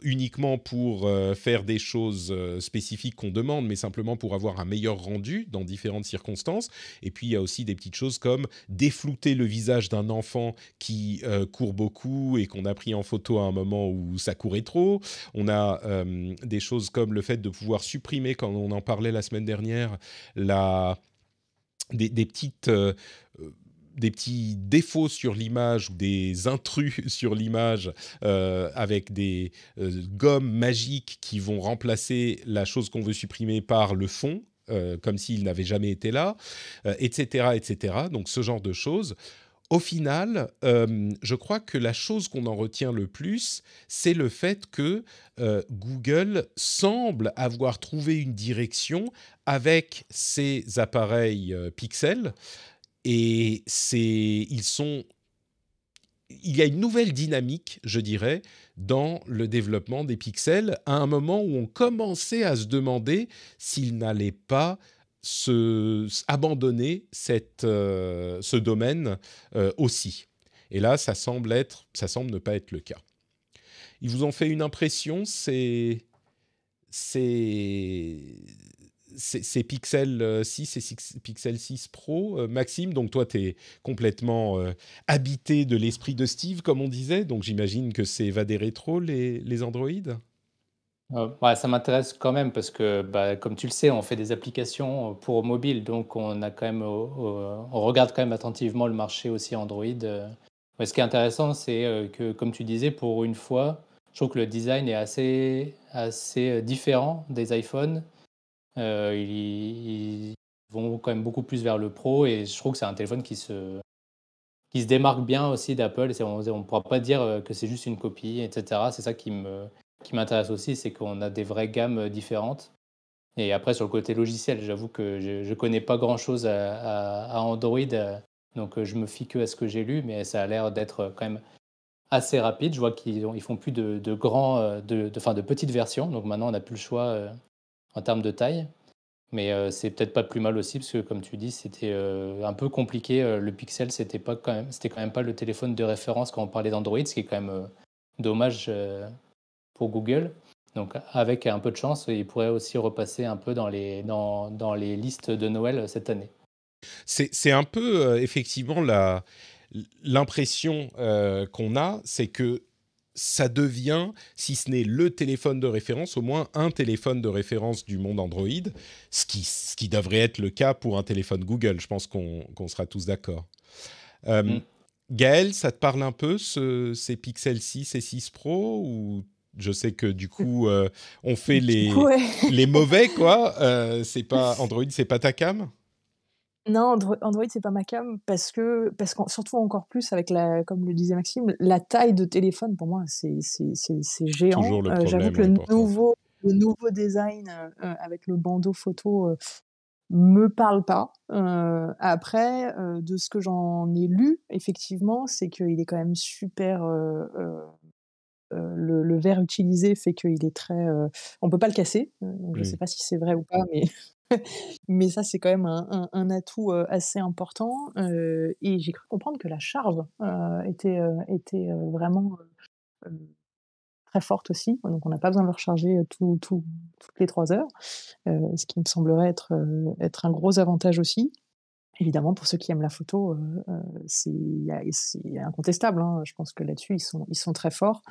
uniquement pour faire des choses spécifiques qu'on demande, mais simplement pour avoir un meilleur rendu dans différentes circonstances. Et puis, il y a aussi des petites choses comme déflouter le visage d'un enfant qui court beaucoup et qu'on a pris en photo à un moment où ça courait trop. On a des choses comme le fait de pouvoir supprimer, quand on en parlait la semaine dernière, des petits défauts sur l'image ou des intrus sur l'image avec des gommes magiques qui vont remplacer la chose qu'on veut supprimer par le fond, comme s'il n'avait jamais été là, etc., etc. Donc ce genre de choses. Au final, je crois que la chose qu'on en retient le plus, c'est le fait que Google semble avoir trouvé une direction avec ses appareils Pixel, et il y a une nouvelle dynamique, je dirais, dans le développement des pixels, à un moment où on commençait à se demander s'ils n'allaient pas abandonner ce domaine aussi. Et là, ça semble ne pas être le cas. Ils vous ont fait une impression, c'est Pixel 6 et Pixel 6 Pro. Maxime, donc toi, tu es complètement habité de l'esprit de Steve, comme on disait, donc j'imagine que c'est va des rétros, les Android. Ouais, ça m'intéresse quand même parce que, bah, comme tu le sais, on fait des applications pour mobile, donc on a quand même, on regarde quand même attentivement le marché aussi Android. Ouais, ce qui est intéressant, c'est que, comme tu disais, pour une fois, Je trouve que le design est assez différent des iPhones. Ils vont quand même beaucoup plus vers le pro et je trouve que c'est un téléphone qui se démarque bien aussi d'Apple. On ne pourra pas dire que c'est juste une copie, etc. C'est ça qui m'intéresse aussi, c'est qu'on a des vraies gammes différentes. Et après, sur le côté logiciel, j'avoue que je ne connais pas grand-chose à Android, donc je me fie que à ce que j'ai lu, mais ça a l'air d'être quand même assez rapide. Je vois ils font plus de grands, enfin, de petites versions, donc maintenant on n'a plus le choix en termes de taille. Mais c'est peut-être pas plus mal aussi, parce que comme tu dis, c'était un peu compliqué. Le Pixel, c'était quand même pas le téléphone de référence quand on parlait d'Android, ce qui est quand même dommage pour Google. Donc avec un peu de chance, il pourrait aussi repasser un peu dans les listes de Noël cette année. C'est un peu effectivement l'impression qu'on a, c'est que ça devient, si ce n'est le téléphone de référence, au moins un téléphone de référence du monde Android, ce qui devrait être le cas pour un téléphone Google. Je pense qu'on sera tous d'accord. Mm. Gaël, ça te parle un peu, ces Pixel 6 et 6 Pro, ou je sais que du coup, on fait Ouais. les mauvais, quoi. C'est pas Android, c'est pas ta cam? Non, Android, c'est pas ma cam parce qu'en surtout encore plus avec comme le disait Maxime, la taille de téléphone pour moi c'est géant. Toujours le J'avoue problème, que ouais, pour toi. le nouveau design, avec le bandeau photo, me parle pas. Après, de ce que j'en ai lu, effectivement, c'est qu'il est quand même super, le verre utilisé fait qu'il est très, on peut pas le casser, donc je sais pas si c'est vrai ou pas, mais mais ça, c'est quand même un atout, assez important, et j'ai cru comprendre que la charge, était vraiment, heu, très forte aussi. Donc on n'a pas besoin de le recharger, toutes les 3 heures, ce qui me semblerait être un gros avantage aussi. Évidemment, pour ceux qui aiment la photo, c'est incontestable, hein. Je pense que là-dessus, ils sont très forts.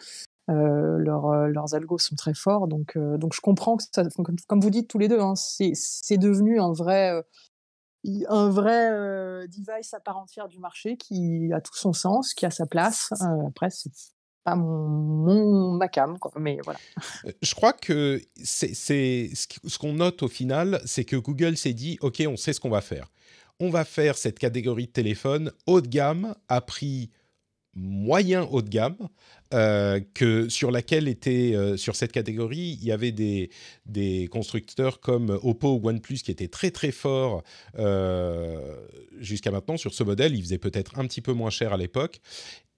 Leurs algos sont très forts, donc je comprends que ça, comme vous dites tous les 2, hein, c'est devenu un vrai device à part entière du marché qui a tout son sens, qui a sa place. Après c'est pas ma cam quoi, mais voilà. Je crois que ce qu'on note au final, c'est que Google s'est dit, OK, on sait ce qu'on va faire. On va faire cette catégorie de téléphone haut de gamme à prix moyen haut de gamme, sur laquelle sur cette catégorie, il y avait des constructeurs comme Oppo ou OnePlus qui étaient très très forts jusqu'à maintenant sur ce modèle. Ils faisaient peut-être un petit peu moins cher à l'époque.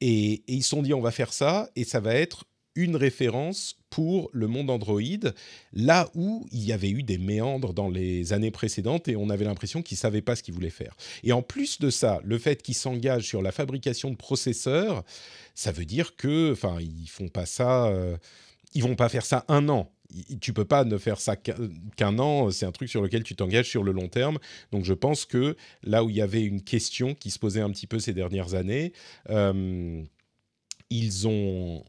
Et ils se sont dit, on va faire ça, et ça va être une référence pour le monde Android, là où il y avait eu des méandres dans les années précédentes et on avait l'impression qu'ils ne savaient pas ce qu'ils voulaient faire. Et en plus de ça, le fait qu'ils s'engagent sur la fabrication de processeurs, ça veut dire que, enfin, ils font pas ça, ils vont pas faire ça un an. Tu peux pas ne faire ça qu'un an, c'est un truc sur lequel tu t'engages sur le long terme. Donc je pense que là où il y avait une question qui se posait un petit peu ces dernières années, ils ont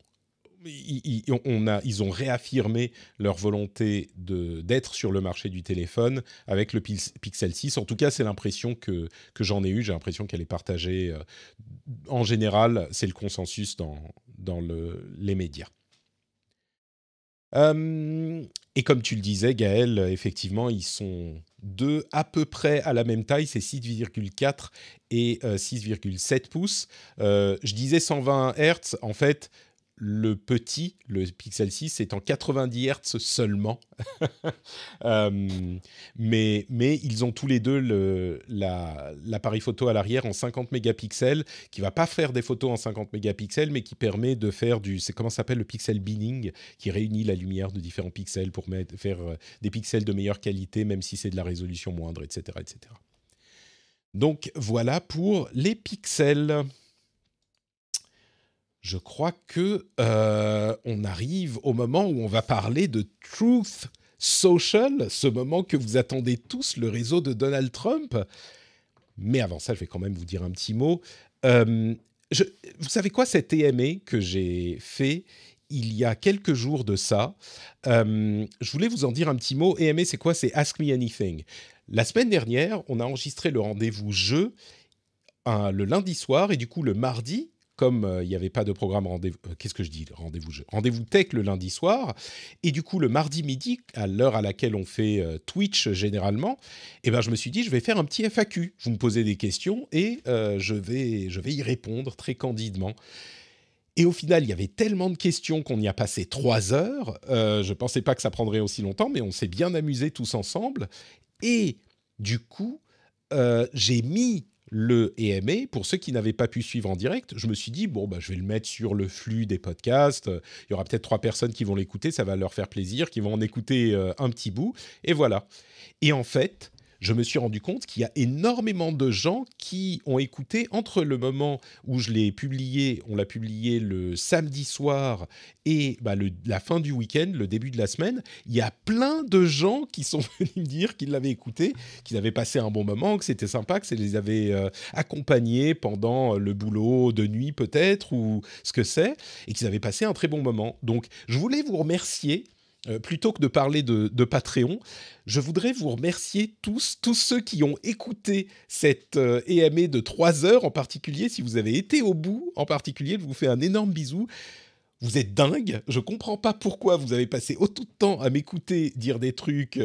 ils ont réaffirmé leur volonté d'être sur le marché du téléphone avec le Pixel 6. En tout cas, c'est l'impression que j'en ai eue. J'ai l'impression qu'elle est partagée. En général, c'est le consensus dans les médias. Et comme tu le disais, Gaël, effectivement, ils sont deux à peu près à la même taille, c'est 6,4 et 6,7 pouces. Je disais 120 Hz, en fait, le Pixel 6, est en 90 Hz seulement. Mais ils ont tous les deux l'appareil photo à l'arrière en 50 mégapixels, qui ne va pas faire des photos en 50 mégapixels, mais qui permet de faire comment ça s'appelle, le pixel binning, qui réunit la lumière de différents pixels pour faire des pixels de meilleure qualité, même si c'est de la résolution moindre, etc., etc. Donc voilà pour les pixels. Je crois que on arrive au moment où on va parler de Truth Social, ce moment que vous attendez tous, le réseau de Donald Trump. Mais avant ça, je vais quand même vous dire un petit mot. Vous savez quoi, cet AMA que j'ai fait il y a quelques jours de ça, je voulais vous en dire un petit mot. AMA, c'est quoi? C'est Ask Me Anything. La semaine dernière, on a enregistré le rendez-vous jeu le lundi soir, et du coup, le mardi, comme il n'y avait pas de programme qu'est-ce que je dis, rendez-vous tech le lundi soir, et du coup le mardi midi, à l'heure à laquelle on fait Twitch généralement, eh ben, je me suis dit, je vais faire un petit FAQ. Vous me posez des questions et je vais y répondre très candidement. Et au final, il y avait tellement de questions qu'on y a passé 3 heures. Je ne pensais pas que ça prendrait aussi longtemps, mais on s'est bien amusés tous ensemble. Et du coup, j'ai mis le EMA, pour ceux qui n'avaient pas pu suivre en direct, je me suis dit, bon, bah, je vais le mettre sur le flux des podcasts. Il y aura peut-être 3 personnes qui vont l'écouter, ça va leur faire plaisir, qui vont en écouter un petit bout. Et voilà. Et en fait, je me suis rendu compte qu'il y a énormément de gens qui ont écouté entre le moment où je l'ai publié, on l'a publié le samedi soir, et bah, la fin du week-end, le début de la semaine. Il y a plein de gens qui sont venus me dire qu'ils l'avaient écouté, qu'ils avaient passé un bon moment, que c'était sympa, que ça les avait accompagnés pendant le boulot de nuit peut-être, ou ce que c'est, et qu'ils avaient passé un très bon moment. Donc, je voulais vous remercier. Plutôt que de parler de Patreon, je voudrais vous remercier tous ceux qui ont écouté cette EMA de 3 heures en particulier. Si vous avez été au bout, en particulier, je vous fais un énorme bisou. Vous êtes dingue. Je comprends pas pourquoi vous avez passé autant de temps à m'écouter dire des trucs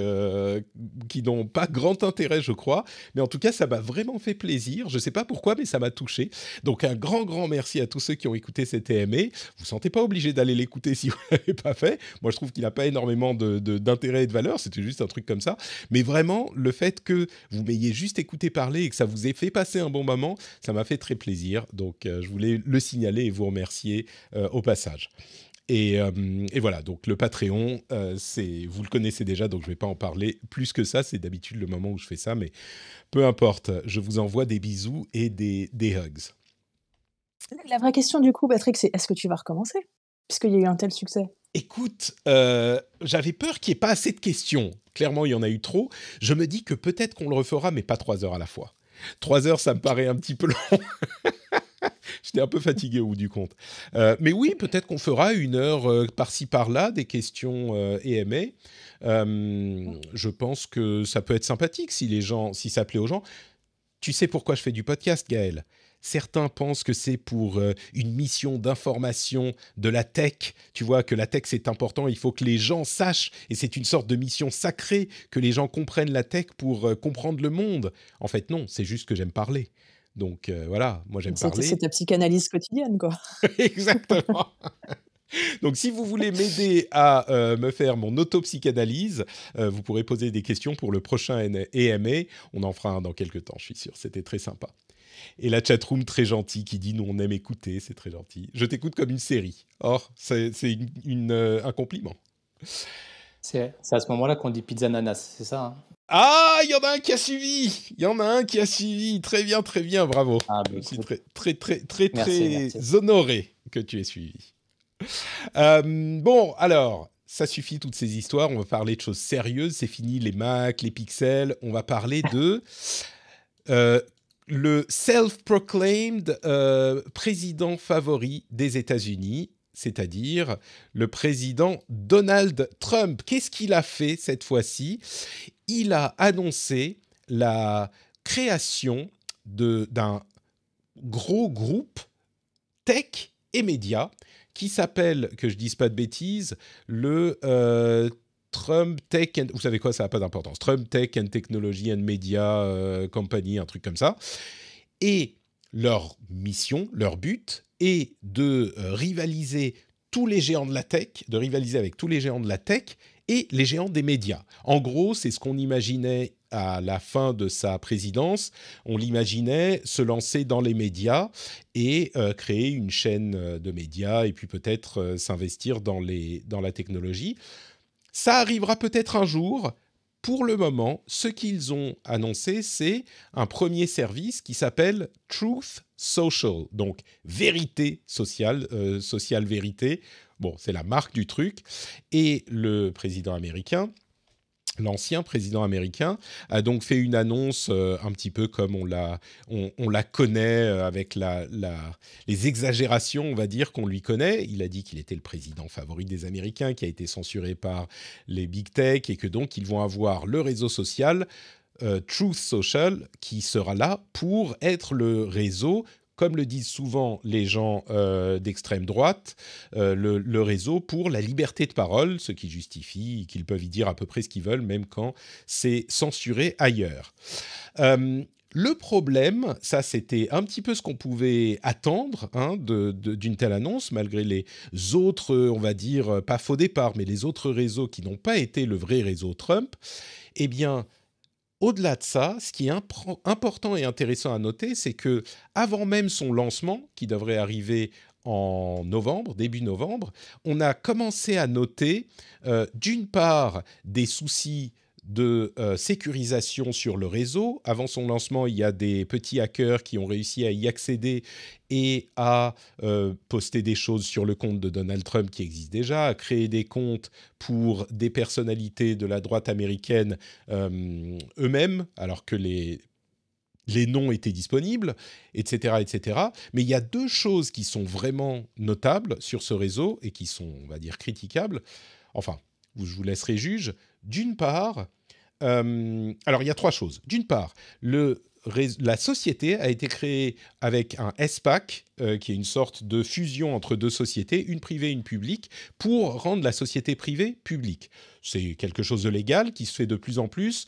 qui n'ont pas grand intérêt, je crois. Mais en tout cas, ça m'a vraiment fait plaisir. Je sais pas pourquoi, mais ça m'a touché. Donc un grand merci à tous ceux qui ont écouté cette EMA. Vous vous sentez pas obligé d'aller l'écouter si vous l'avez pas fait. Moi, je trouve qu'il n'a pas énormément d'intérêt et de valeur. C'était juste un truc comme ça. Mais vraiment, le fait que vous m'ayez juste écouté parler et que ça vous ait fait passer un bon moment, ça m'a fait très plaisir. Donc je voulais le signaler et vous remercier au passage. Et voilà, donc le Patreon, vous le connaissez déjà, donc je ne vais pas en parler plus que ça. C'est d'habitude le moment où je fais ça, mais peu importe. Je vous envoie des bisous et des hugs. La vraie question du coup, Patrick, c'est est-ce que tu vas recommencer? Puisqu'il y a eu un tel succès. Écoute, j'avais peur qu'il n'y ait pas assez de questions. Clairement, il y en a eu trop. Je me dis que peut-être qu'on le refera, mais pas 3 heures à la fois. 3 heures, ça me paraît un petit peu long. J'étais un peu fatigué au bout du compte. Mais oui, peut-être qu'on fera 1 heure par-ci par-là, des questions EMA. Je pense que ça peut être sympathique si ça plaît aux gens. Tu sais pourquoi je fais du podcast, Gaël? Certains pensent que c'est pour une mission d'information de la tech. Tu vois, que la tech, c'est important. Il faut que les gens sachent. Et c'est une sorte de mission sacrée que les gens comprennent la tech pour comprendre le monde. En fait, non, c'est juste que j'aime parler. Donc voilà, moi j'aime parler. C'est ta psychanalyse quotidienne, quoi. Exactement. Donc si vous voulez m'aider à me faire mon auto-psychanalyse, vous pourrez poser des questions pour le prochain EMA. On en fera un dans quelques temps, je suis sûr. C'était très sympa. Et la chatroom très gentille qui dit « Nous, on aime écouter », c'est très gentil. Je t'écoute comme une série. Or, c'est un compliment. C'est à ce moment-là qu'on dit pizza ananas, c'est ça, hein? Ah, il y en a un qui a suivi. Il y en a un qui a suivi. Très bien, bravo. Ah, Je suis très merci. honoré que tu aies suivi. Bon, alors, ça suffit toutes ces histoires. On va parler de choses sérieuses. C'est fini les Macs, les pixels. On va parler de le self-proclaimed président favori des États-Unis, c'est-à-dire le président Donald Trump. Qu'est-ce qu'il a fait cette fois-ci? Il a annoncé la création d'un gros groupe tech et médias qui s'appelle, que je dise pas de bêtises, le Trump Tech and... Vous savez quoi, ça n'a pas d'importance. Trump Tech and Technology and Media Company, un truc comme ça. Et leur mission, leur but est de rivaliser tous les géants de la tech, de rivaliser avec tous les géants de la tech et les géants des médias. En gros, c'est ce qu'on imaginait à la fin de sa présidence. On l'imaginait se lancer dans les médias et créer une chaîne de médias et puis peut-être s'investir dans la technologie. Ça arrivera peut-être un jour. Pour le moment, ce qu'ils ont annoncé, c'est un premier service qui s'appelle Truth Social, donc vérité sociale, sociale vérité. Bon, c'est la marque du truc. Et le président américain, l'ancien président américain, a donc fait une annonce un petit peu comme on la connaît, avec les exagérations, on va dire, qu'on lui connaît. Il a dit qu'il était le président favori des Américains, qui a été censuré par les big tech, et que donc ils vont avoir le réseau social Truth Social qui sera là pour être le réseau comme le disent souvent les gens d'extrême droite, le réseau pour la liberté de parole, ce qui justifie qu'ils peuvent y dire à peu près ce qu'ils veulent, même quand c'est censuré ailleurs. Le problème, ça c'était un petit peu ce qu'on pouvait attendre d'une telle annonce, malgré les autres, on va dire, pas faux départ, mais les autres réseaux qui n'ont pas été le vrai réseau Trump. Eh bien, au-delà de ça, ce qui est important et intéressant à noter, c'est que avant même son lancement, qui devrait arriver en novembre, début novembre, on a commencé à noter, d'une part, des soucis de sécurisation sur le réseau. Avant son lancement, il y a des petits hackers qui ont réussi à y accéder et à poster des choses sur le compte de Donald Trump qui existe déjà, à créer des comptes pour des personnalités de la droite américaine eux-mêmes, alors que les noms étaient disponibles, etc., etc. Mais il y a deux choses qui sont vraiment notables sur ce réseau et qui sont, on va dire, critiquables. Enfin, je vous laisserai juge. D'une part, alors il y a trois choses. D'une part, la société a été créée avec un SPAC, qui est une sorte de fusion entre deux sociétés, une privée et une publique, pour rendre la société privée publique. C'est quelque chose de légal qui se fait de plus en plus,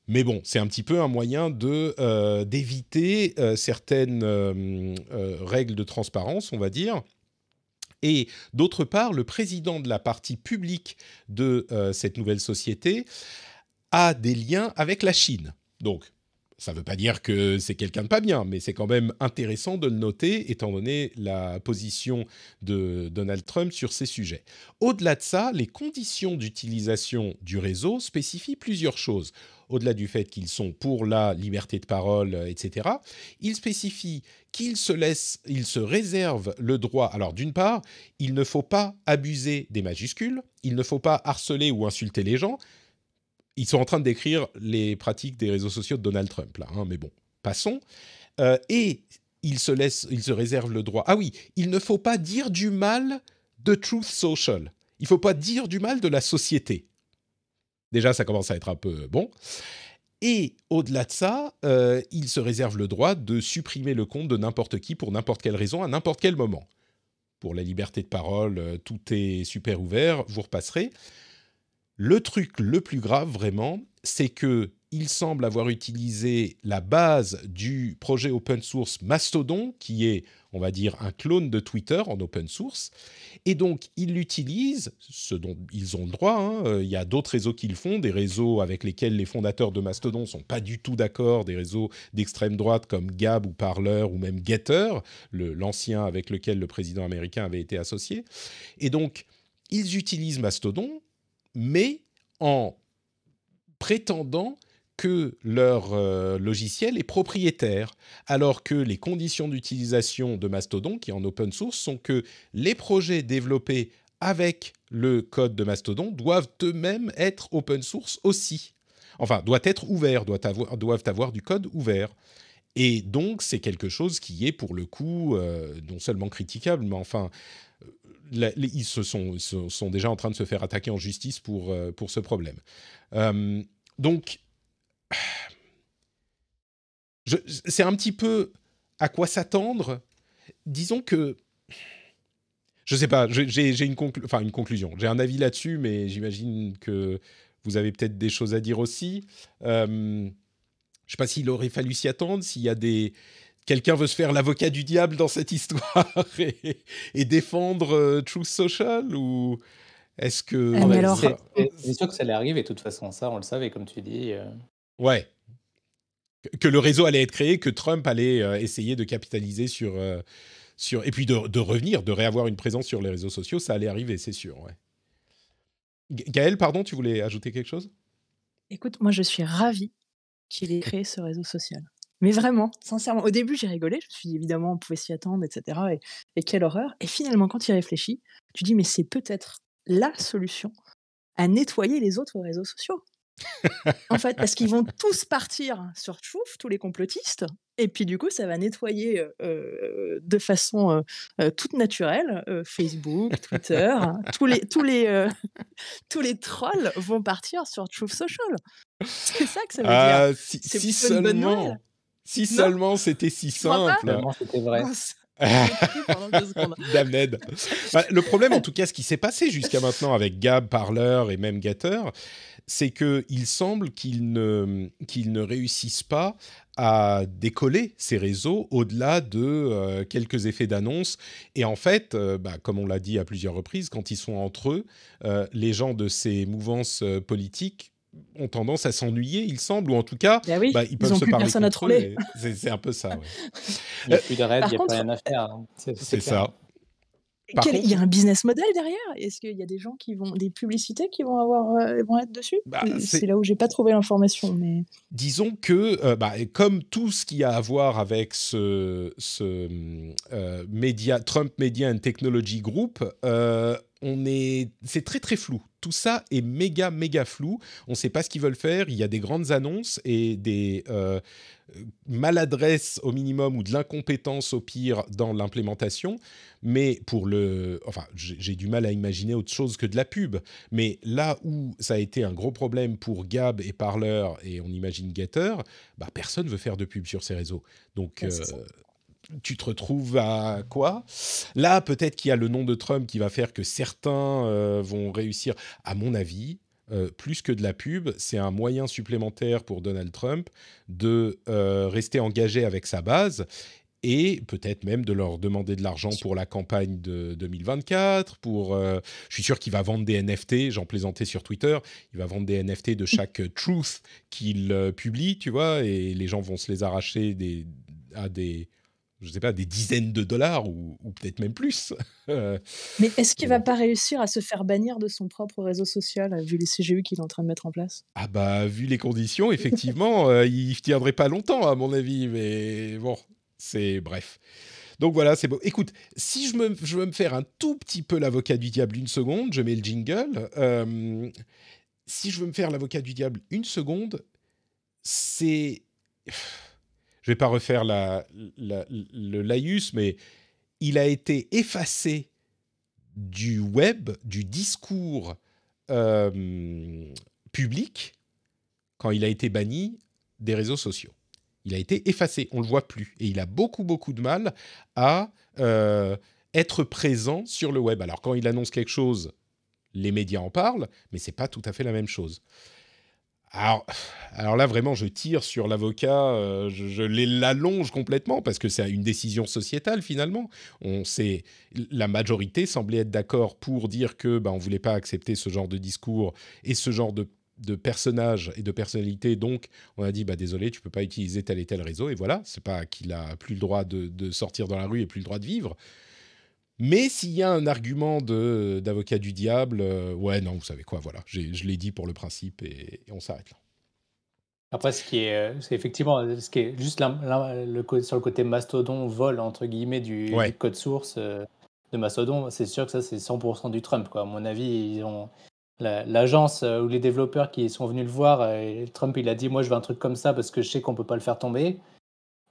mais bon, c'est un petit peu un moyen d'éviter certaines règles de transparence, on va dire. Et d'autre part, le président de la partie publique de cette nouvelle société a des liens avec la Chine. Donc, ça ne veut pas dire que c'est quelqu'un de pas bien, mais c'est quand même intéressant de le noter, étant donné la position de Donald Trump sur ces sujets. Au-delà de ça, les conditions d'utilisation du réseau spécifient plusieurs choses. Au-delà du fait qu'ils sont pour la liberté de parole, etc., ils spécifient qu'ils se réservent le droit. Alors, d'une part, il ne faut pas abuser des majuscules, il ne faut pas harceler ou insulter les gens. Ils sont en train de décrire les pratiques des réseaux sociaux de Donald Trump, là, mais bon, passons. Et il se réserve le droit. Ah oui, il ne faut pas dire du mal de Truth Social. Il ne faut pas dire du mal de la société. Déjà, ça commence à être un peu bon. Et au-delà de ça, il se réserve le droit de supprimer le compte de n'importe qui pour n'importe quelle raison, à n'importe quel moment. Pour la liberté de parole, tout est super ouvert, vous repasserez. Le truc le plus grave, vraiment, c'est qu'il semble avoir utilisé la base du projet open source Mastodon, qui est, on va dire, un clone de Twitter en open source. Et donc, ils l'utilisent, ce dont ils ont le droit. Il y a d'autres réseaux qui le font, des réseaux avec lesquels les fondateurs de Mastodon ne sont pas du tout d'accord, des réseaux d'extrême droite comme Gab ou Parler ou même Getter, l'ancien avec lequel le président américain avait été associé. Et donc, ils utilisent Mastodon, mais en prétendant que leur logiciel est propriétaire, alors que les conditions d'utilisation de Mastodon, qui est en open source, sont que les projets développés avec le code de Mastodon doivent eux-mêmes être open source aussi. Enfin, doivent être ouverts, doivent avoir du code ouvert. Et donc, c'est quelque chose qui est, pour le coup, non seulement critiquable, mais enfin... ils sont déjà en train de se faire attaquer en justice pour ce problème. Donc, c'est un petit peu à quoi s'attendre. Disons que... Je ne sais pas, j'ai une conclusion. J'ai un avis là-dessus, mais j'imagine que vous avez peut-être des choses à dire aussi. Je ne sais pas s'il aurait fallu s'y attendre, s'il y a des... Quelqu'un veut se faire l'avocat du diable dans cette histoire et défendre Truth Social, ou est-ce que... mais alors... C'est sûr que ça allait arriver, de toute façon, ça on le savait, comme tu dis. Ouais. Que le réseau allait être créé, que Trump allait essayer de capitaliser sur... Et puis de revenir, de réavoir une présence sur les réseaux sociaux, ça allait arriver, c'est sûr. Ouais. Gaëlle, pardon, tu voulais ajouter quelque chose ? Écoute, moi je suis ravie qu'il ait créé ce réseau social. Mais vraiment, sincèrement, au début j'ai rigolé, je me suis dit évidemment on pouvait s'y attendre, etc. Et quelle horreur. Et finalement quand tu y réfléchis, tu dis mais c'est peut-être la solution à nettoyer les autres réseaux sociaux. En fait, parce qu'ils vont tous partir sur Truth, tous les complotistes, et puis du coup ça va nettoyer de façon toute naturelle Facebook, Twitter, tous les trolls vont partir sur Truth Social. C'est ça que ça veut dire. C'est plutôt une bonne nouvelle. Si Non, seulement c'était si tu crois pas? simple. Tellement c'était vrai. Mince, j'ai cru pendant 2 secondes. Damned. Bah, le problème, en tout cas, ce qui s'est passé jusqu'à maintenant avec Gab, Parler et même Gatter, c'est qu'il semble qu'ils ne réussissent pas à décoller ces réseaux au-delà de quelques effets d'annonce. Et en fait, comme on l'a dit à plusieurs reprises, quand ils sont entre eux, les gens de ces mouvances politiques ont tendance à s'ennuyer, il semble, ou en tout cas, Bah oui, ils ils peuvent ont se plus parler personne à contre eux. troller. Et c'est un peu ça, ouais. Il n'y a Euh, plus de raid, il Par n'y a plus contre, rien à faire, hein. C'est c'est clair. ça. Par il y contre, a un business model derrière? Est-ce qu'il y a des gens des publicités qui vont vont être dessus? C'est c'est là où j'ai pas trouvé l'information, mais disons que, comme tout ce qui a à voir avec Trump Media and Technology Group, c'est très très flou. Tout ça est méga méga flou. On ne sait pas ce qu'ils veulent faire. Il y a des grandes annonces et des maladresses au minimum ou de l'incompétence au pire dans l'implémentation. Mais j'ai du mal à imaginer autre chose que de la pub. Mais là où ça a été un gros problème pour Gab et Parler, et on imagine Getter, personne ne veut faire de pub sur ces réseaux. Donc, ouais, c'est ça. tu te retrouves à quoi? Là, peut-être qu'il y a le nom de Trump qui va faire que certains vont réussir. À mon avis, plus que de la pub, c'est un moyen supplémentaire pour Donald Trump de rester engagé avec sa base et peut-être même de leur demander de l'argent pour la campagne de 2024. Je suis sûr qu'il va vendre des NFT, j'en plaisantais sur Twitter, il va vendre des NFT de chaque truth qu'il publie, tu vois, et les gens vont se les arracher à des, je sais pas, des dizaines de dollars ou peut-être même plus. Mais est-ce qu'il Mais va bon. pas réussir à se faire bannir de son propre réseau social, vu les CGU qu'il est en train de mettre en place? Ah vu les conditions, effectivement, il tiendrait pas longtemps à mon avis, mais bon, c'est bref. Donc voilà, c'est beau. Écoute, si je veux me faire un tout petit peu l'avocat du diable une seconde, je mets le jingle. Si je veux me faire l'avocat du diable une seconde, c'est... Je vais pas refaire le laïus, mais il a été effacé du web, du discours public, quand il a été banni des réseaux sociaux. Il a été effacé, on ne le voit plus. Et il a beaucoup, beaucoup de mal à être présent sur le web. Alors, quand il annonce quelque chose, les médias en parlent, mais ce n'est pas tout à fait la même chose. Alors là, vraiment, je tire sur l'avocat, je l'allonge complètement, parce que c'est une décision sociétale, finalement. La majorité semblait être d'accord pour dire que on ne voulait pas accepter ce genre de discours et ce genre de personnages et de personnalités. Donc, on a dit, désolé, tu ne peux pas utiliser tel et tel réseau. Et voilà, c'est pas qu'il a plus le droit de sortir dans la rue et plus le droit de vivre. Mais s'il y a un argument d'avocat du diable, ouais, non, vous savez quoi, voilà, je l'ai dit pour le principe et on s'arrête là. Après, c'est effectivement, ce qui est juste sur le côté mastodon, vol, entre guillemets, du Ouais, code source de Mastodon, c'est sûr que ça, c'est 100% du Trump, quoi. À mon avis, l'agence ou les développeurs qui sont venus le voir, Trump, il a dit, moi, je veux un truc comme ça parce que je sais qu'on peut pas le faire tomber.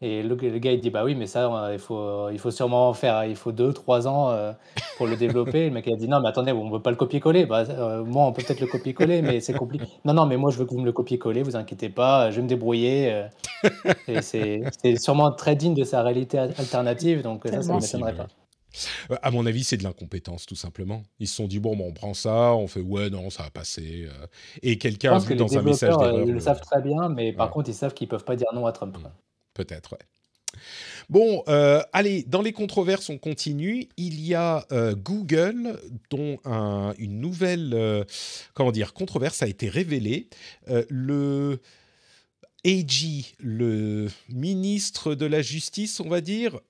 Et le gars, il dit, bah oui, mais ça, il faut sûrement en faire, il faut 2, 3 ans pour le développer. Le mec, il a dit, non, mais attendez, on ne peut pas le copier-coller. Moi, on peut peut-être le copier-coller, mais c'est compliqué. Non, non, mais moi, je veux que vous me le copier-coller, vous inquiétez pas, je vais me débrouiller. Et c'est sûrement très digne de sa réalité alternative, donc ça ne Tellement. m'étonnerait possible. pas. À mon avis, c'est de l'incompétence, tout simplement. Ils se sont dit, bon, on prend ça, on fait, ouais, non, ça va passer. Et Je quelqu'un a pense que vu les dans un message développeurs, d'erreur ils le savent très bien, mais par voilà. contre, ils savent qu'ils ne peuvent pas dire non à Trump, quoi. Peut-être, ouais. Bon, allez, dans les controverses, on continue. Il y a Google, dont une nouvelle controverse a été révélée. Le AG, le ministre de la Justice, on va dire,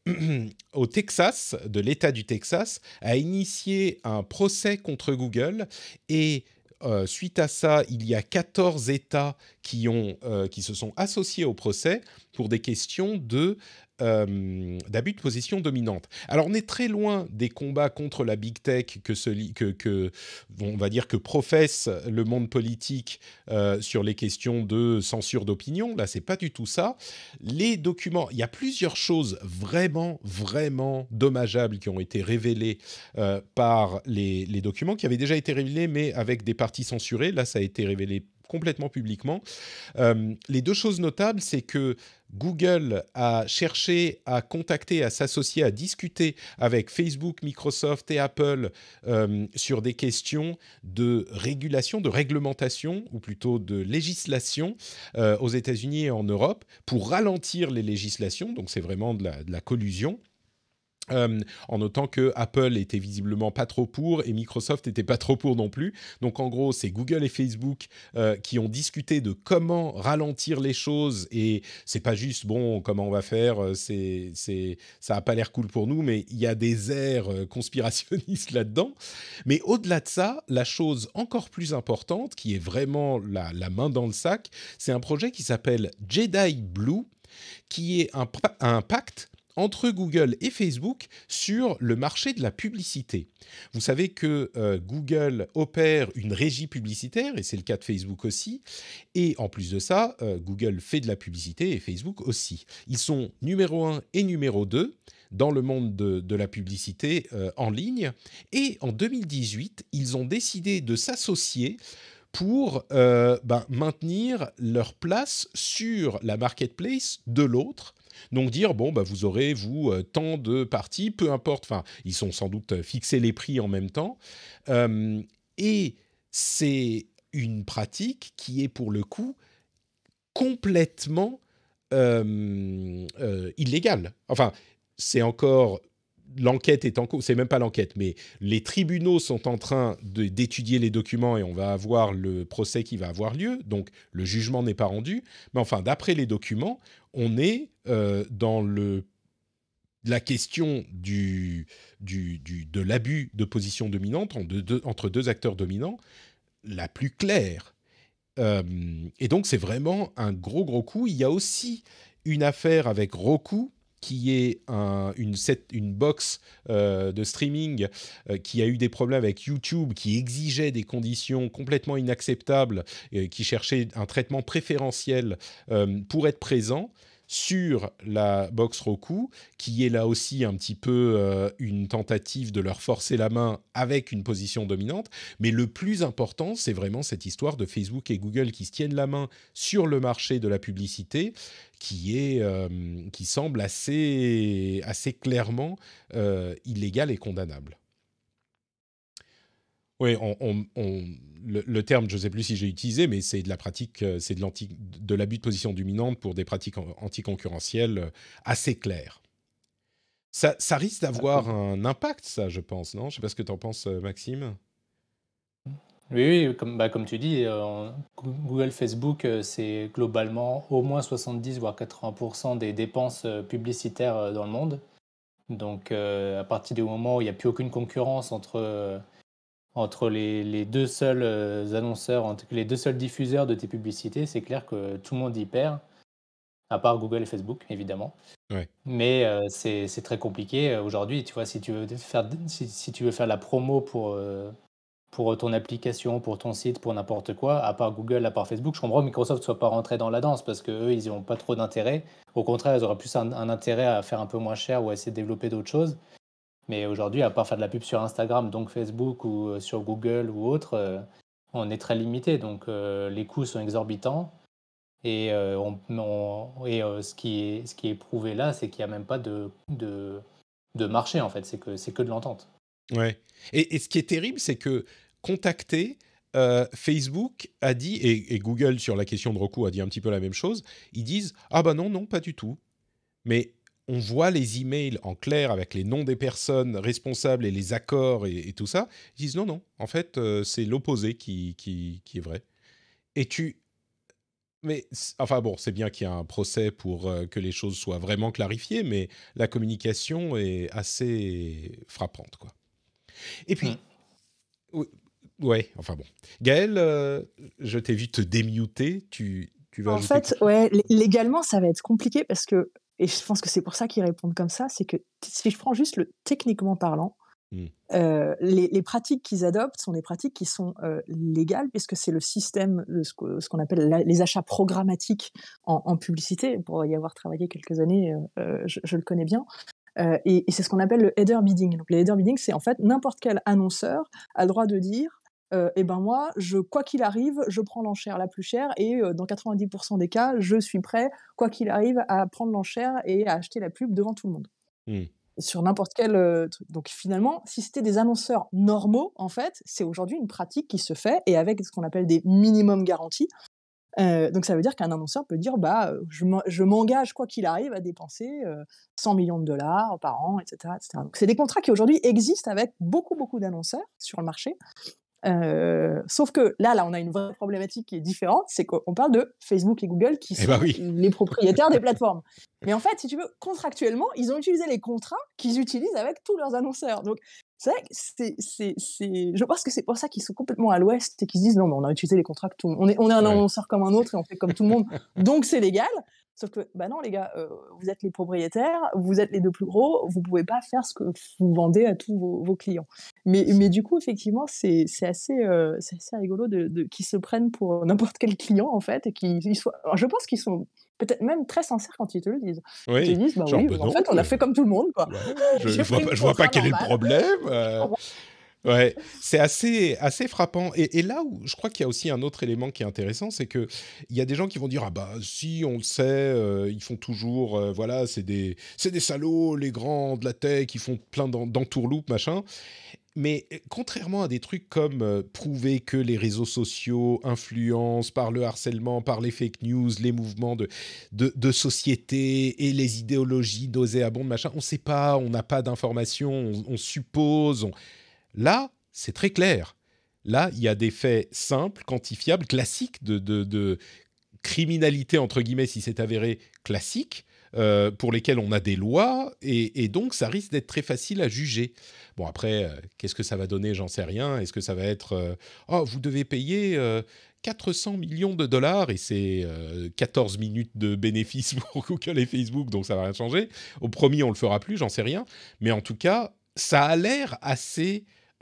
au Texas, de l'État du Texas, a initié un procès contre Google et suite à ça, il y a 14 États qui se sont associés au procès pour des questions d'abus de position dominante. Alors, on est très loin des combats contre la big tech on va dire que professe le monde politique sur les questions de censure d'opinion. Là, c'est pas du tout ça. Les documents, il y a plusieurs choses vraiment, vraiment dommageables qui ont été révélées par les documents qui avaient déjà été révélés, mais avec des parties censurées. Là, ça a été révélé complètement publiquement. Les deux choses notables, c'est que Google a cherché à contacter, à s'associer, à discuter avec Facebook, Microsoft et Apple sur des questions de régulation, de réglementation, ou plutôt de législation aux États-Unis et en Europe, pour ralentir les législations. Donc c'est vraiment de la collusion. En notant que Apple était visiblement pas trop pour et Microsoft était pas trop pour non plus. Donc en gros, c'est Google et Facebook qui ont discuté de comment ralentir les choses, et c'est pas juste bon comment on va faire, ça a pas l'air cool pour nous, mais il y a des airs conspirationnistes là-dedans. Mais au-delà de ça, la chose encore plus importante, qui est vraiment la main dans le sac, c'est un projet qui s'appelle Jedi Blue, qui est un pacte entre Google et Facebook sur le marché de la publicité. Vous savez que Google opère une régie publicitaire, et c'est le cas de Facebook aussi, et en plus de ça, Google fait de la publicité et Facebook aussi. Ils sont numéro 1 et numéro 2 dans le monde de la publicité en ligne, et en 2018, ils ont décidé de s'associer pour maintenir leur place sur la marketplace de l'autre. Donc dire, bon, vous aurez, tant de parties, peu importe, enfin, ils sont sans doute fixés les prix en même temps. Et c'est une pratique qui est pour le coup complètement illégale. Enfin, c'est encore... L'enquête est en cours, c'est même pas l'enquête, mais les tribunaux sont en train d'étudier les documents et on va avoir le procès qui va avoir lieu, donc le jugement n'est pas rendu. Mais enfin, d'après les documents, on est dans la question de l'abus de position dominante entre deux acteurs dominants la plus claire. Et donc, c'est vraiment un gros coup. Il y a aussi une affaire avec Roku, qui est une box de streaming qui a eu des problèmes avec YouTube, qui exigeait des conditions complètement inacceptables, qui cherchait un traitement préférentiel pour être présent sur la box Roku, qui est là aussi un petit peu une tentative de leur forcer la main avec une position dominante. Mais le plus important, c'est vraiment cette histoire de Facebook et Google qui se tiennent la main sur le marché de la publicité, qui semble assez clairement illégal et condamnable. Oui, le terme, je ne sais plus si j'ai utilisé, mais c'est de la pratique, c'est de l'abus de position dominante pour des pratiques anticoncurrentielles assez claires. Ça risque d'avoir un impact, ça, je pense, non ? Je ne sais pas ce que tu en penses, Maxime. Oui, comme tu dis, Google, Facebook, c'est globalement au moins 70 voire 80% des dépenses publicitaires dans le monde. Donc, à partir du moment où il n'y a plus aucune concurrence entre les deux seuls annonceurs, entre les deux seuls diffuseurs de tes publicités, c'est clair que tout le monde y perd, à part Google et Facebook, évidemment. Ouais. Mais c'est très compliqué. Aujourd'hui, tu vois, si tu veux faire la promo pour ton application, pour ton site, pour n'importe quoi, à part Google, à part Facebook, je comprends que Microsoft ne soit pas rentré dans la danse parce qu'eux, ils n'ont pas trop d'intérêt. Au contraire, ils auraient plus un intérêt à faire un peu moins cher ou à essayer de développer d'autres choses. Mais aujourd'hui, à part faire de la pub sur Instagram, donc Facebook ou sur Google ou autre, on est très limité. Donc les coûts sont exorbitants. Et, ce qui est prouvé là, c'est qu'il n'y a même pas de marché, en fait. C'est que de l'entente. Ouais. Et ce qui est terrible, c'est que contacté, Facebook a dit, et Google sur la question de Roku a dit un petit peu la même chose, ils disent « Ah non, pas du tout ». Mais on voit les emails en clair avec les noms des personnes responsables et les accords et tout ça. Ils disent non, en fait, c'est l'opposé qui est vrai. Mais enfin bon, c'est bien qu'il y ait un procès pour que les choses soient vraiment clarifiées, mais la communication est assez frappante, quoi. Et puis, ouais, enfin bon. Gaël, je t'ai vu te démuter, tu vas ajouter En fait, ouais, légalement, ça va être compliqué parce que, et je pense que c'est pour ça qu'ils répondent comme ça, c'est que si je prends juste le techniquement parlant, les pratiques qu'ils adoptent sont des pratiques qui sont légales, puisque c'est le système de ce qu'on appelle les achats programmatiques en publicité. Pour y avoir travaillé quelques années, je le connais bien. Et c'est ce qu'on appelle le header bidding. Donc, le header bidding, c'est en fait n'importe quel annonceur a le droit de dire et ben moi, quoi qu'il arrive, je prends l'enchère la plus chère et dans 90% des cas, je suis prêt, quoi qu'il arrive, à prendre l'enchère et à acheter la pub devant tout le monde. Mmh. Sur n'importe quel, truc. Donc finalement, si c'était des annonceurs normaux, en fait, c'est aujourd'hui une pratique qui se fait et avec ce qu'on appelle des minimum garanties. Donc ça veut dire qu'un annonceur peut dire: «Bah, je m'engage quoi qu'il arrive à dépenser, 100 000 000 $ par an» et cetera, et cetera. Donc c'est des contrats qui aujourd'hui existent avec beaucoup, beaucoup d'annonceurs sur le marché. Sauf que là, on a une vraie problématique qui est différente, c'est qu'on parle de Facebook et Google qui Eh ben sont oui. les propriétaires des plateformes. Mais en fait, si tu veux, contractuellement, ils ont utilisé les contrats qu'ils utilisent avec tous leurs annonceurs. Donc c'est vrai que je pense que c'est pour ça qu'ils sont complètement à l'ouest et qu'ils se disent: «Non, mais on a utilisé les contrats que tout on est un Ouais. annonceur comme un autre et on fait comme tout le monde, donc c'est légal». Sauf que, bah non les gars, vous êtes les propriétaires, vous êtes les 2 plus gros, vous pouvez pas faire ce que vous vendez à tous vos clients. Mais du coup, effectivement, c'est assez rigolo qu'ils se prennent pour n'importe quel client, en fait, et qu'ils soient. Alors, je pense qu'ils sont peut-être même très sincères quand ils te le disent. Ils te Oui, disent: «Bah genre: oui, «Ben en non, fait, on a fait comme tout le monde, quoi. ouais, J'ai pris le je vois pas contrat quel est le normal». problème, Je comprends. Ouais, c'est assez frappant et là où je crois qu'il y a aussi un autre élément qui est intéressant, c'est qu'il y a des gens qui vont dire: «Ah bah si, on le sait, ils font toujours, voilà, c'est des salauds, les grands de la tech, ils font plein d'entourloupes, machin». Mais contrairement à des trucs comme prouver que les réseaux sociaux influencent par le harcèlement, par les fake news, les mouvements de société et les idéologies nauséabondes, machin, on ne sait pas, on n'a pas d'informations, on suppose. Là, c'est très clair. Là, il y a des faits simples, quantifiables, classiques de criminalité, entre guillemets, si c'est avéré, classique, pour lesquels on a des lois, et donc ça risque d'être très facile à juger. Bon, après, qu'est-ce que ça va donner? J'en sais rien. Est-ce que ça va être oh, vous devez payer 400 millions de dollars et c'est 14 minutes de bénéfices pour Google et Facebook, donc ça va rien changer. Au premier, on le fera plus, j'en sais rien. Mais en tout cas, ça a l'air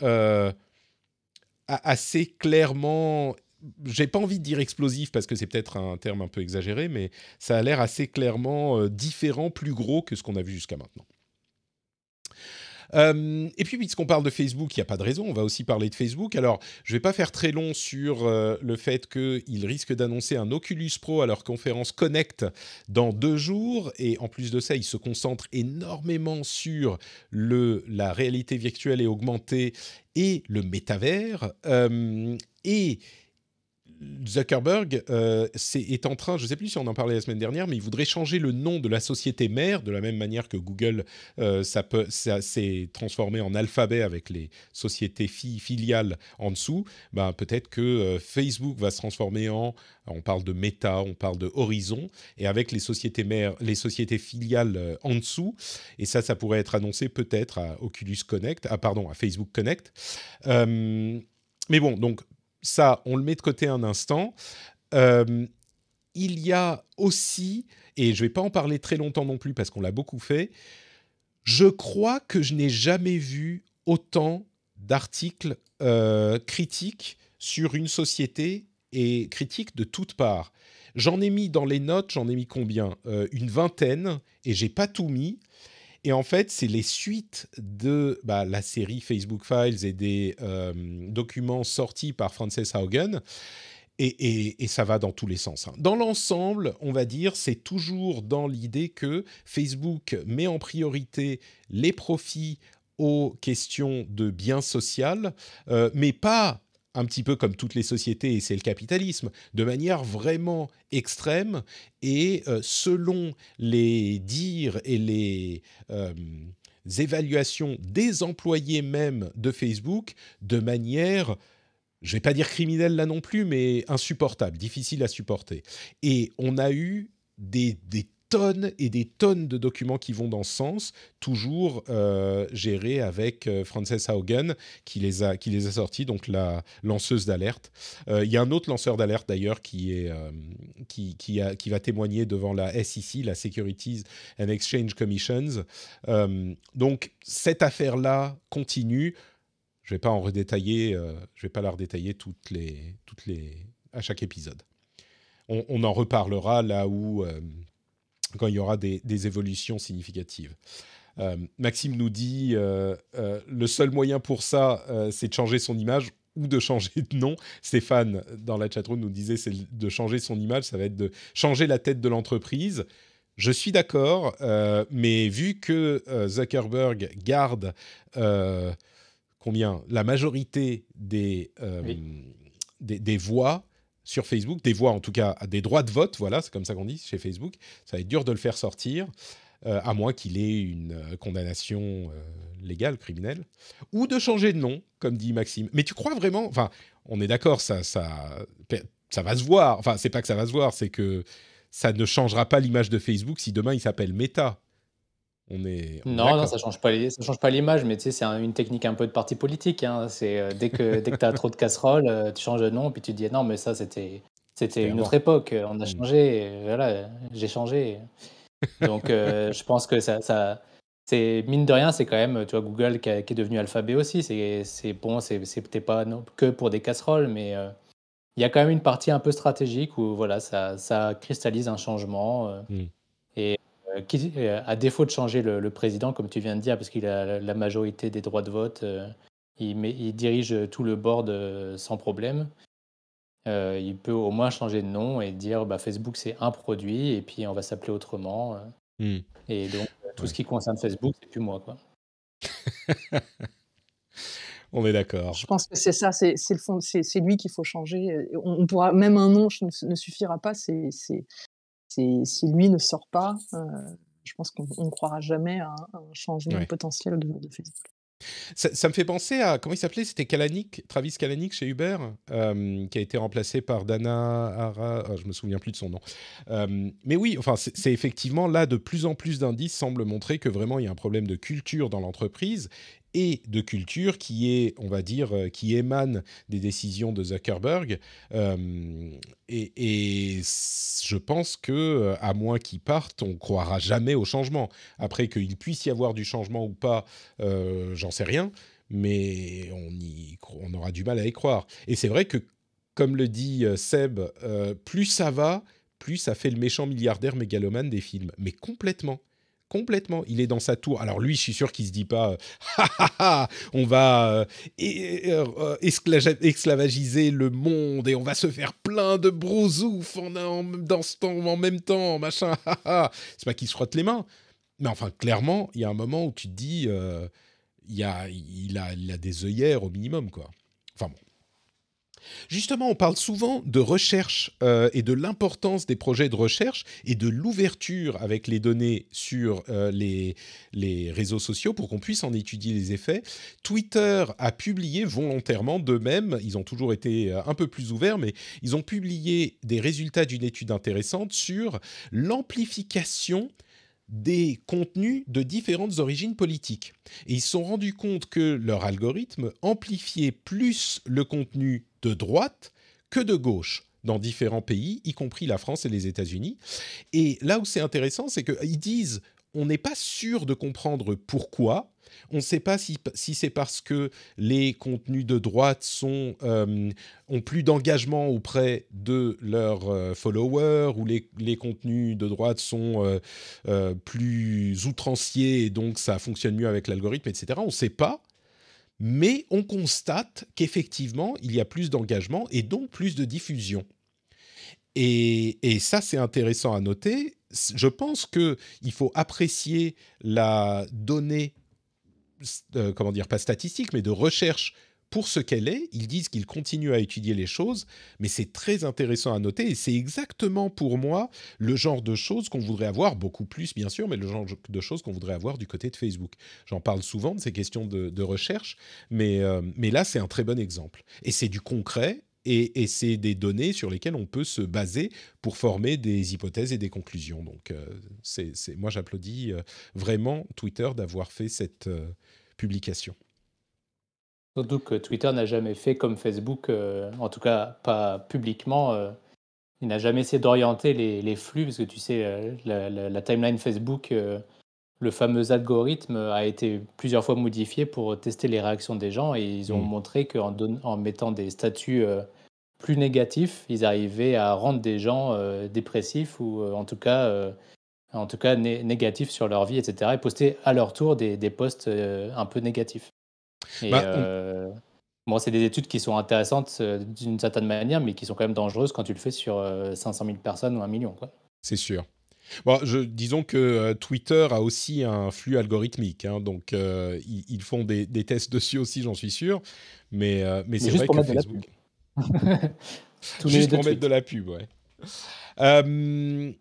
euh, assez clairement, j'ai pas envie de dire explosif parce que c'est peut-être un terme un peu exagéré, mais ça a l'air assez clairement différent, plus gros que ce qu'on a vu jusqu'à maintenant. Et puis, puisqu'on parle de Facebook, il n'y a pas de raison, on va aussi parler de Facebook. Alors, je ne vais pas faire très long sur le fait qu'ils risquent d'annoncer un Oculus Pro à leur conférence Connect dans 2 jours. Et en plus de ça, ils se concentrent énormément sur la réalité virtuelle et augmentée et le métavers. Et Zuckerberg est en train, je ne sais plus si on en parlait la semaine dernière, mais il voudrait changer le nom de la société mère, de la même manière que Google ça s'est transformé en Alphabet avec les sociétés filiales en dessous. Ben, peut-être que Facebook va se transformer on parle de Meta, on parle de Horizon, et avec les sociétés mères, les sociétés filiales en dessous, et ça pourrait être annoncé peut-être à Oculus Connect, à Facebook Connect. Mais bon, donc ça, on le met de côté un instant. Euh, il y a aussi, et je ne vais pas en parler très longtemps non plus parce qu'on l'a beaucoup fait, je crois que je n'ai jamais vu autant d'articles critiques sur une société et critiques de toutes parts. J'en ai mis dans les notes, j'en ai mis combien une vingtaine, et j'ai pas tout mis. Et en fait, c'est les suites de la série Facebook Files et des documents sortis par Frances Haugen. Et ça va dans tous les sens, hein. Dans l'ensemble, on va dire, c'est toujours dans l'idée que Facebook met en priorité les profits aux questions de bien social, mais pas un petit peu comme toutes les sociétés, et c'est le capitalisme, de manière vraiment extrême, et selon les dires et les évaluations des employés même de Facebook, de manière, je vais pas dire criminelle là non plus, mais insupportable, difficile à supporter. Et on a eu des tonnes et des tonnes de documents qui vont dans ce sens, toujours gérés avec Frances Haugen qui les a sortis, donc la lanceuse d'alerte. Il y a un autre lanceur d'alerte d'ailleurs qui va témoigner devant la SEC, la Securities and Exchange Commissions. Donc cette affaire-là continue. Je vais pas en redétailler, je vais pas la redétailler toutes les à chaque épisode. On en reparlera là où quand il y aura des évolutions significatives. Maxime nous dit le seul moyen pour ça, c'est de changer son image. ou de changer de nom. Stéphane, dans la chatroom, nous disait c'est de changer son image, ça va être de changer la tête de l'entreprise. Je suis d'accord, mais vu que Zuckerberg garde la majorité Oui. des voix sur Facebook, des voix en tout cas, des droits de vote, voilà, c'est comme ça qu'on dit chez Facebook, ça va être dur de le faire sortir, à moins qu'il ait une condamnation légale, criminelle, ou de changer de nom, comme dit Maxime. Mais tu crois vraiment, enfin, on est d'accord, ça va se voir, enfin, c'est pas que ça va se voir, c'est que ça ne changera pas l'image de Facebook si demain il s'appelle Meta. On est Non, d'accord. ça change pas ça change pas l'image, mais tu sais, c'est une technique un peu de parti politique, hein. C'est dès que tu as trop de casseroles, tu changes de nom, puis tu te dis non, mais ça c'était C'était une autre avant. époque. On a Hmm. changé, et voilà, j'ai changé. Donc, je pense que c'est mine de rien, c'est quand même, tu vois, Google qui est devenu Alphabet aussi. C'est bon, c'était pas que pour des casseroles, mais il y a quand même une partie un peu stratégique où voilà, ça cristallise un changement. Hmm. Et à défaut de changer le président, comme tu viens de dire, parce qu'il a la majorité des droits de vote, il dirige tout le board sans problème. Il peut au moins changer de nom et dire bah, Facebook c'est un produit et puis on va s'appeler autrement. Hmm. Et donc tout ce Ouais. qui concerne Facebook, c'est plus moi, quoi. On est Je d'accord. pense que c'est ça, c'est le fond, c'est lui qu'il faut changer. On pourra même un nom ne suffira pas. Si lui ne sort pas, je pense qu'on ne croira jamais à un changement Ouais. potentiel de Facebook. Ça me fait penser à, comment il s'appelait? C'était Kalanick, Travis Kalanick chez Uber, qui a été remplacé par Dana je me souviens plus de son nom. Mais oui, enfin, c'est effectivement là, de plus en plus d'indices semblent montrer que vraiment il y a un problème de culture dans l'entreprise et de culture qui est, on va dire, qui émane des décisions de Zuckerberg. Je pense que, à moins qu'il parte, on croira jamais au changement. Après, qu'il puisse y avoir du changement ou pas, j'en sais rien, mais on aura du mal à y croire. Et c'est vrai que, comme le dit Seb, plus ça va, plus ça fait le méchant milliardaire mégalomane des films. Mais complètement. Complètement. Il est dans sa tour. Alors lui, je suis sûr qu'il se dit pas ah, ah, ah, on va esclavagiser le monde et on va se faire plein de brousouf dans ce temps, en même temps, machin. C'est pas qu'il se frotte les mains. Mais enfin, clairement, il y a un moment où tu te dis il a des œillères au minimum, quoi. Enfin bon. Justement, on parle souvent de recherche et de l'importance des projets de recherche et de l'ouverture avec les données sur les réseaux sociaux pour qu'on puisse en étudier les effets. Twitter a publié volontairement d'eux-mêmes, ils ont toujours été un peu plus ouverts, mais ils ont publié des résultats d'une étude intéressante sur l'amplification des contenus de différentes origines politiques. Et ils se sont rendus compte que leur algorithme amplifiait plus le contenu de droite que de gauche dans différents pays, y compris la France et les États-Unis. Et là où c'est intéressant, c'est qu'ils disent on n'est pas sûr de comprendre pourquoi. On ne sait pas si c'est parce que les contenus de droite ont plus d'engagement auprès de leurs followers, ou les contenus de droite sont plus outranciers et donc ça fonctionne mieux avec l'algorithme, etc. On ne sait pas, mais on constate qu'effectivement, il y a plus d'engagement et donc plus de diffusion. Et ça, c'est intéressant à noter. Je pense qu'il faut apprécier la donnée, comment dire, pas statistique, mais de recherche pour ce qu'elle est. Ils disent qu'ils continuent à étudier les choses, mais c'est très intéressant à noter. Et c'est exactement pour moi le genre de choses qu'on voudrait avoir, beaucoup plus bien sûr, mais le genre de choses qu'on voudrait avoir du côté de Facebook. J'en parle souvent de ces questions de recherche, mais là, c'est un très bon exemple. Et c'est du concret. Et c'est des données sur lesquelles on peut se baser pour former des hypothèses et des conclusions. Donc, moi, j'applaudis vraiment Twitter d'avoir fait cette publication. Surtout que Twitter n'a jamais fait comme Facebook, en tout cas pas publiquement. Il n'a jamais essayé d'orienter les flux, parce que tu sais, la timeline Facebook, le fameux algorithme a été plusieurs fois modifié pour tester les réactions des gens, et ils ont Mm. montré en mettant des statuts plus négatifs, ils arrivaient à rendre des gens dépressifs, ou en tout cas négatifs sur leur vie, etc., et poster à leur tour des posts un peu négatifs. Et Bah, Bon, c'est des études qui sont intéressantes d'une certaine manière, mais qui sont quand même dangereuses quand tu le fais sur 500 000 personnes ou 1 million, quoi. C'est sûr. Bon, disons que Twitter a aussi un flux algorithmique, hein, donc ils font des tests dessus aussi, j'en suis sûr. Mais Mais c'est juste vrai pour que mettre de la pub. Facebook, Tous les juste deux pour mettre de tweets. la pub, ouais. Euh,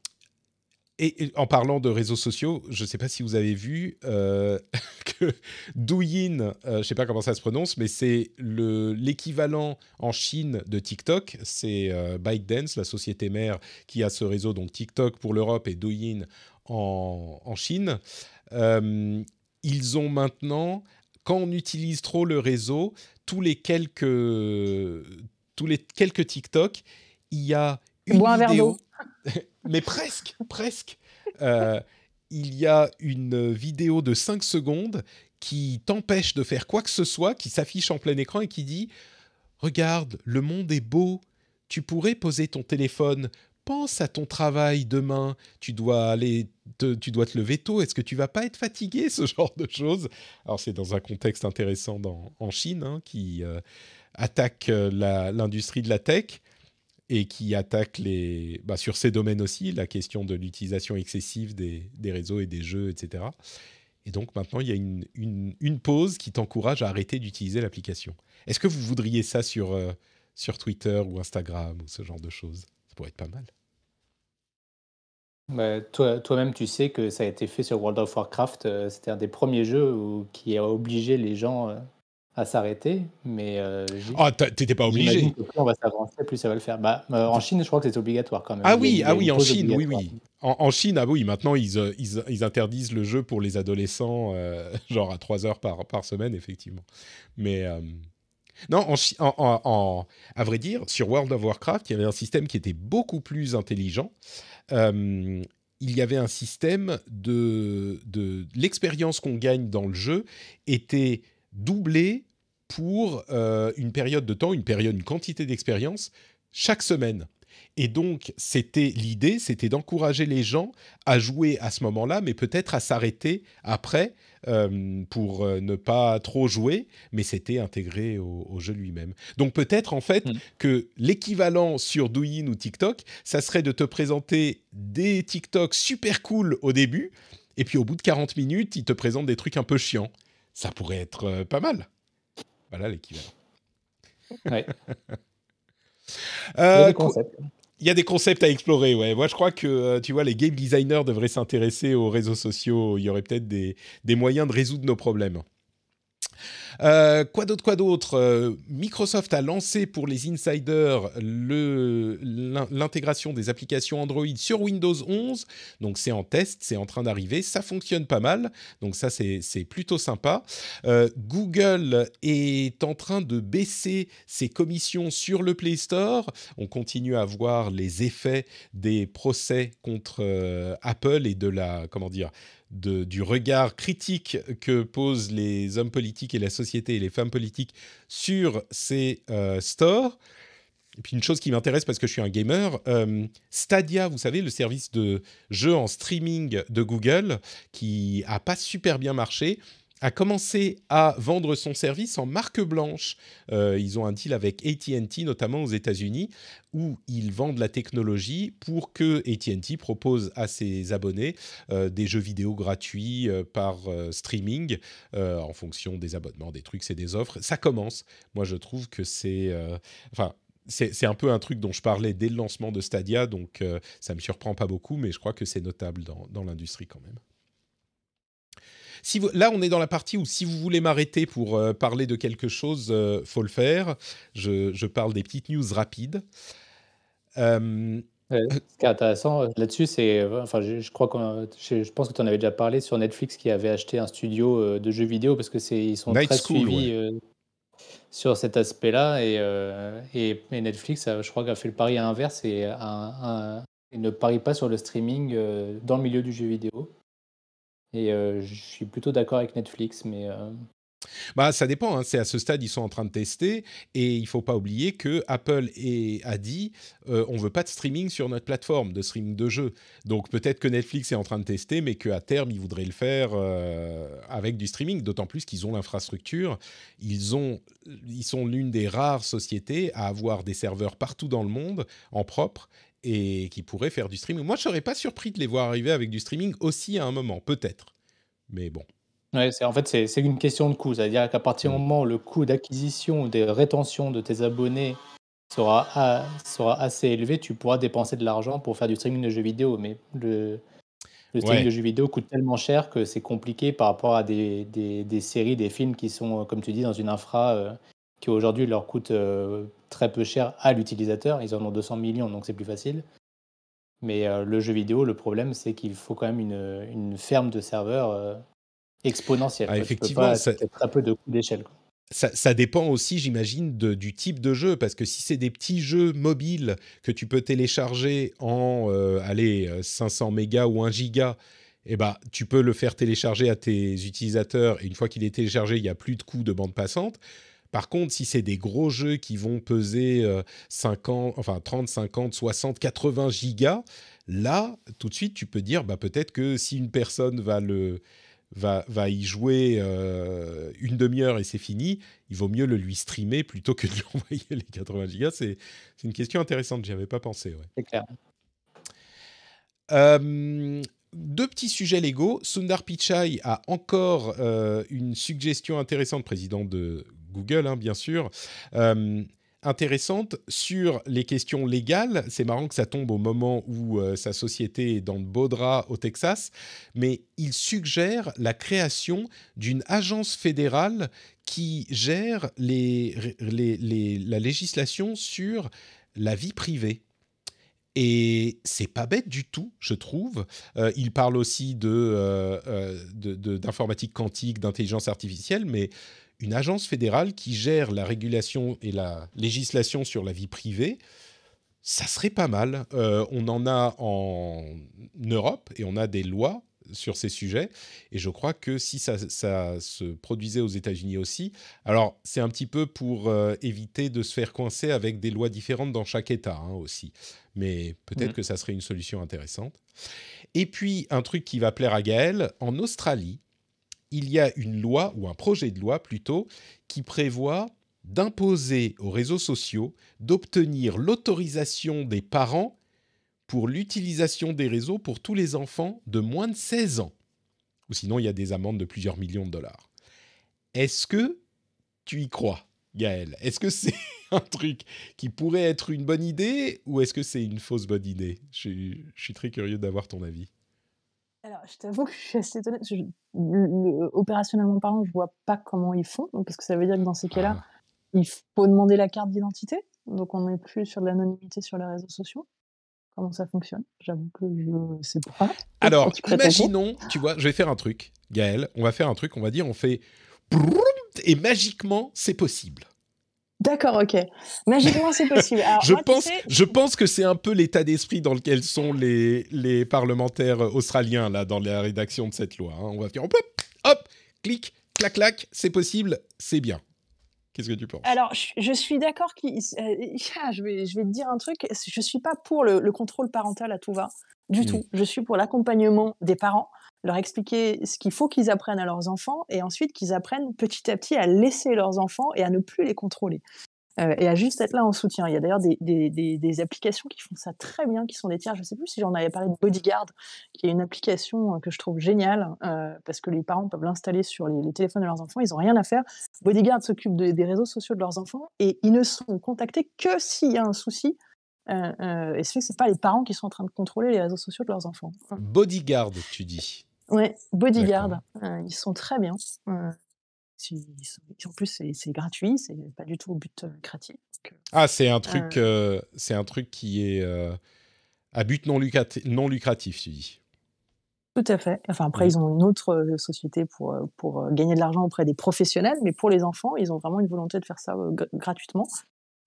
et en parlant de réseaux sociaux, je ne sais pas si vous avez vu que Douyin, je ne sais pas comment ça se prononce, mais c'est l'équivalent en Chine de TikTok. C'est ByteDance, la société mère, qui a ce réseau, donc TikTok pour l'Europe et Douyin en Chine. Euh, Ils ont maintenant, quand on utilise trop le réseau, tous les quelques, tous les quelques TikTok, il y a Tu une bois un verre d'eau. vidéo mais presque, presque. Euh, il y a une vidéo de 5 secondes qui t'empêche de faire quoi que ce soit, qui s'affiche en plein écran et qui dit «Regarde, le monde est beau, tu pourrais poser ton téléphone, pense à ton travail demain, tu dois te lever tôt, est-ce que tu vas pas être fatigué?» Ce genre de choses. Alors c'est dans un contexte intéressant en Chine, hein, qui attaque l'industrie de la tech et qui attaque sur ces domaines aussi, la question de l'utilisation excessive des réseaux et des jeux, etc. Et donc maintenant, il y a une pause qui t'encourage à arrêter d'utiliser l'application. Est-ce que vous voudriez ça sur Twitter ou Instagram ou ce genre de choses? Ça pourrait être pas mal. Bah, toi-même, tu sais que ça a été fait sur World of Warcraft. C'était un des premiers jeux qui a obligé les gens à s'arrêter. Mais Ah, t'étais pas j'imagine obligé. que plus on va s'avancer, plus ça va le faire. Bah, en Chine, je crois que c'est obligatoire quand même. Ah Il y a une, oui, il y ah a oui, une en pause Chine, oui, obligatoire. oui. En Chine, ah oui, maintenant ils interdisent le jeu pour les adolescents, genre à 3 heures par semaine, effectivement. Mais non, à vrai dire, sur World of Warcraft, il y avait un système qui était beaucoup plus intelligent. Euh, il y avait un système de l'expérience qu'on gagne dans le jeu était doublée pour une période de temps, une quantité d'expérience chaque semaine. Et donc, l'idée, c'était d'encourager les gens à jouer à ce moment-là, mais peut-être à s'arrêter après pour ne pas trop jouer, mais c'était intégré au jeu lui-même. Donc peut-être en fait Mm. que l'équivalent sur Douyin ou TikTok, ça serait de te présenter des TikTok super cool au début, et puis au bout de 40 minutes, ils te présentent des trucs un peu chiants. Ça pourrait être pas mal. Voilà l'équivalent. Ouais. Il y a Euh, des quoi- concepts. Il y a des concepts à explorer, ouais. Moi, je crois que, tu vois, les game designers devraient s'intéresser aux réseaux sociaux. Il y aurait peut-être des moyens de résoudre nos problèmes. Quoi d'autre Microsoft a lancé pour les insiders l'intégration des applications Android sur Windows 11. Donc c'est en test, c'est en train d'arriver. Ça fonctionne pas mal. Donc ça, c'est plutôt sympa. Google est en train de baisser ses commissions sur le Play Store. On continue à voir les effets des procès contre Apple et de la, comment dire, du regard critique que posent les hommes politiques et la société et les femmes politiques sur ces stores. Et puis une chose qui m'intéresse parce que je suis un gamer, Stadia, vous savez, le service de jeux en streaming de Google, qui a pas super bien marché, a commencé à vendre son service en marque blanche. Ils ont un deal avec AT&T, notamment aux États-Unis, où ils vendent la technologie pour que AT&T propose à ses abonnés des jeux vidéo gratuits par streaming, en fonction des abonnements, des trucs, c'est des offres. Ça commence. Moi, je trouve que enfin, c'est un peu un truc dont je parlais dès le lancement de Stadia, donc ça me surprend pas beaucoup, mais je crois que c'est notable dans l'industrie quand même. Là, on est dans la partie où si vous voulez m'arrêter pour parler de quelque chose, faut le faire. Je parle des petites news rapides. Euh, Ouais. Ce qui est intéressant là-dessus, c'est, enfin, je crois je pense que tu en avais déjà parlé sur Netflix qui avait acheté un studio de jeux vidéo parce que ils sont Night très School, ouais. suivis sur cet aspect-là et Netflix, je crois, a fait le pari à l'inverse et ne parie pas sur le streaming dans le milieu du jeu vidéo. Et je suis plutôt d'accord avec Netflix, mais Bah, ça dépend, hein. C'est à ce stade, ils sont en train de tester et il faut pas oublier que Apple a dit on veut pas de streaming sur notre plateforme, de streaming de jeux. Donc peut-être que Netflix est en train de tester, mais qu'à terme ils voudraient le faire avec du streaming. D'autant plus qu'ils ont l'infrastructure. Ils sont l'une des rares sociétés à avoir des serveurs partout dans le monde en propre et qui pourraient faire du streaming. Moi, je serais pas surpris de les voir arriver avec du streaming aussi à un moment, peut-être. Mais bon. Ouais, c'est une question de coût. C'est-à-dire qu'à partir du Mm. moment où le coût d'acquisition ou de rétention de tes abonnés sera assez élevé, tu pourras dépenser de l'argent pour faire du streaming de jeux vidéo. Mais le streaming de Ouais. jeux vidéo coûte tellement cher que c'est compliqué par rapport à des séries, des films qui sont, comme tu dis, dans une infra qui aujourd'hui leur coûte très peu cher à l'utilisateur. Ils en ont 200 millions, donc c'est plus facile. Mais le jeu vidéo, le problème, c'est qu'il faut quand même une ferme de serveurs exponentielle, Ah, quoi. Tu peux effectivement, pas, tu très peu de coûts d'échelle, quoi. ça dépend aussi, j'imagine, du type de jeu, parce que si c'est des petits jeux mobiles que tu peux télécharger en, 500 mégas ou 1 giga, eh ben, tu peux le faire télécharger à tes utilisateurs, et une fois qu'il est téléchargé, il n'y a plus de coût de bande passante. Par contre, si c'est des gros jeux qui vont peser 50, enfin 30, 50, 60, 80 gigas, là, tout de suite, tu peux dire, bah, peut-être que si une personne va y jouer une demi-heure et c'est fini, il vaut mieux le lui streamer plutôt que de lui envoyer les 80 gigas. C'est une question intéressante, j'y avais pas pensé. Ouais. C'est clair. Deux petits sujets légaux. Sundar Pichai a encore une suggestion intéressante, président de Google, hein, bien sûr, intéressante sur les questions légales. C'est marrant que ça tombe au moment où sa société est dans de beaux draps au Texas, mais il suggère la création d'une agence fédérale qui gère la législation sur la vie privée. Et c'est pas bête du tout, je trouve. Il parle aussi d'informatique quantique, d'intelligence artificielle, mais une agence fédérale qui gère la régulation et la législation sur la vie privée, ça serait pas mal. On en a en Europe et on a des lois sur ces sujets. Et je crois que si ça se produisait aux États-Unis aussi, alors c'est un petit peu pour éviter de se faire coincer avec des lois différentes dans chaque État hein, aussi. Mais peut-être que ça serait une solution intéressante. Et puis, un truc qui va plaire à Gaël, en Australie, il y a une loi, ou un projet de loi plutôt, qui prévoit d'imposer aux réseaux sociaux d'obtenir l'autorisation des parents pour l'utilisation des réseaux pour tous les enfants de moins de 16 ans. Ou sinon, il y a des amendes de plusieurs millions de dollars. Est-ce que tu y crois, Gaël? Est-ce que c'est un truc qui pourrait être une bonne idée ou est-ce que c'est une fausse bonne idée? Je suis très curieux d'avoir ton avis. Alors, je t'avoue que je suis assez étonnée. Opérationnellement parlant, je vois pas comment ils font. Donc, parce que ça veut dire que dans ces cas-là, Ah. il faut demander la carte d'identité. Donc, on n'est plus sur de l'anonymité sur les réseaux sociaux. Comment ça fonctionne? J'avoue que je sais pas. Quand Alors, tu prêtes attention. imaginons, tu vois, je vais faire un truc, Gaël, on va faire un truc, on va dire, on fait et magiquement, c'est possible. D'accord, ok. Magiquement, c'est possible. Alors, Je moi, pense, je pense que c'est un peu l'état d'esprit dans lequel sont les parlementaires australiens là dans la rédaction de cette loi. Hein. On va faire hop, hop, clic, clac, clac, c'est possible, c'est bien. Qu'est-ce que tu penses? Alors, je suis d'accord je vais te dire un truc, je suis pas pour le contrôle parental à tout va, du tout. Je suis pour l'accompagnement des parents, leur expliquer ce qu'il faut qu'ils apprennent à leurs enfants et ensuite qu'ils apprennent petit à petit à laisser leurs enfants et à ne plus les contrôler. Et à juste être là en soutien. Il y a d'ailleurs des applications qui font ça très bien, qui sont des tiers. Je ne sais plus si j'en avais parlé de Bodyguard, qui est une application que je trouve géniale, parce que les parents peuvent l'installer sur les téléphones de leurs enfants, ils n'ont rien à faire. Bodyguard s'occupe des réseaux sociaux de leurs enfants et ils ne sont contactés que s'il y a un souci. Et ce n'est pas les parents qui sont en train de contrôler les réseaux sociaux de leurs enfants. Bodyguard, tu dis. Ouais, Bodyguard, D'accord. ils sont très bien. En plus, c'est gratuit, c'est pas du tout au but lucratif. Ah, c'est Euh, un truc qui est à but non lucratif, tu dis. Tout à fait. Enfin, après, Mhm. ils ont une autre société pour gagner de l'argent auprès des professionnels, mais pour les enfants, ils ont vraiment une volonté de faire ça gratuitement.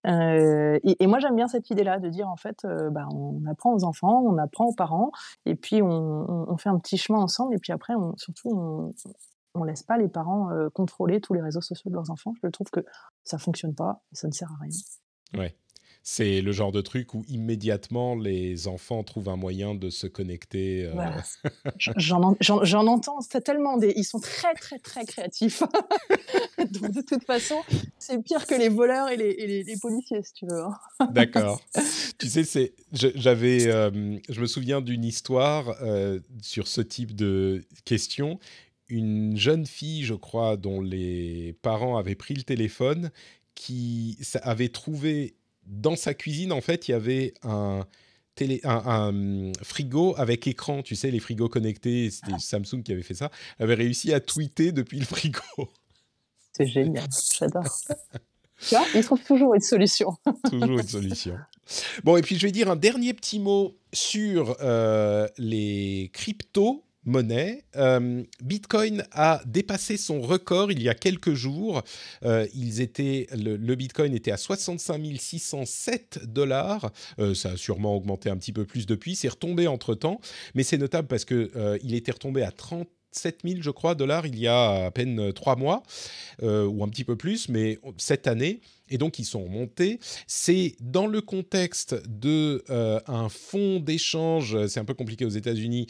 Et moi, j'aime bien cette idée-là, de dire en fait, on apprend aux enfants, on apprend aux parents, et puis on fait un petit chemin ensemble, et puis après, surtout, on on laisse pas les parents contrôler tous les réseaux sociaux de leurs enfants. Je trouve que ça fonctionne pas et ça ne sert à rien. Ouais. C'est le genre de truc où immédiatement les enfants trouvent un moyen de se connecter. Voilà. J'en entends, c'est tellement ils sont très très très créatifs. Donc de toute façon, c'est pire que les voleurs et les policiers, si tu veux. D'accord. Tu sais, je me souviens d'une histoire sur ce type de question. Une jeune fille, je crois, dont les parents avaient pris le téléphone, avait trouvé dans sa cuisine, en fait, il y avait un frigo avec écran. Tu sais, les frigos connectés, c'était Samsung qui avait fait ça. Elle avait réussi à tweeter depuis le frigo. C'est génial, j'adore. Tu vois, ils trouvent toujours une solution. Toujours une solution. Bon, et puis je vais dire un dernier petit mot sur les crypto-monnaies. Bitcoin a dépassé son record il y a quelques jours. Le Bitcoin était à 65 607 $. Ça a sûrement augmenté un petit peu plus depuis. C'est retombé entre-temps, mais c'est notable parce qu'il était retombé à 37 000, je crois, dollars il y a à peine 3 mois, ou un petit peu plus, mais cette année. Et donc, ils sont montés. C'est dans le contexte un fonds d'échange, c'est un peu compliqué aux États-Unis,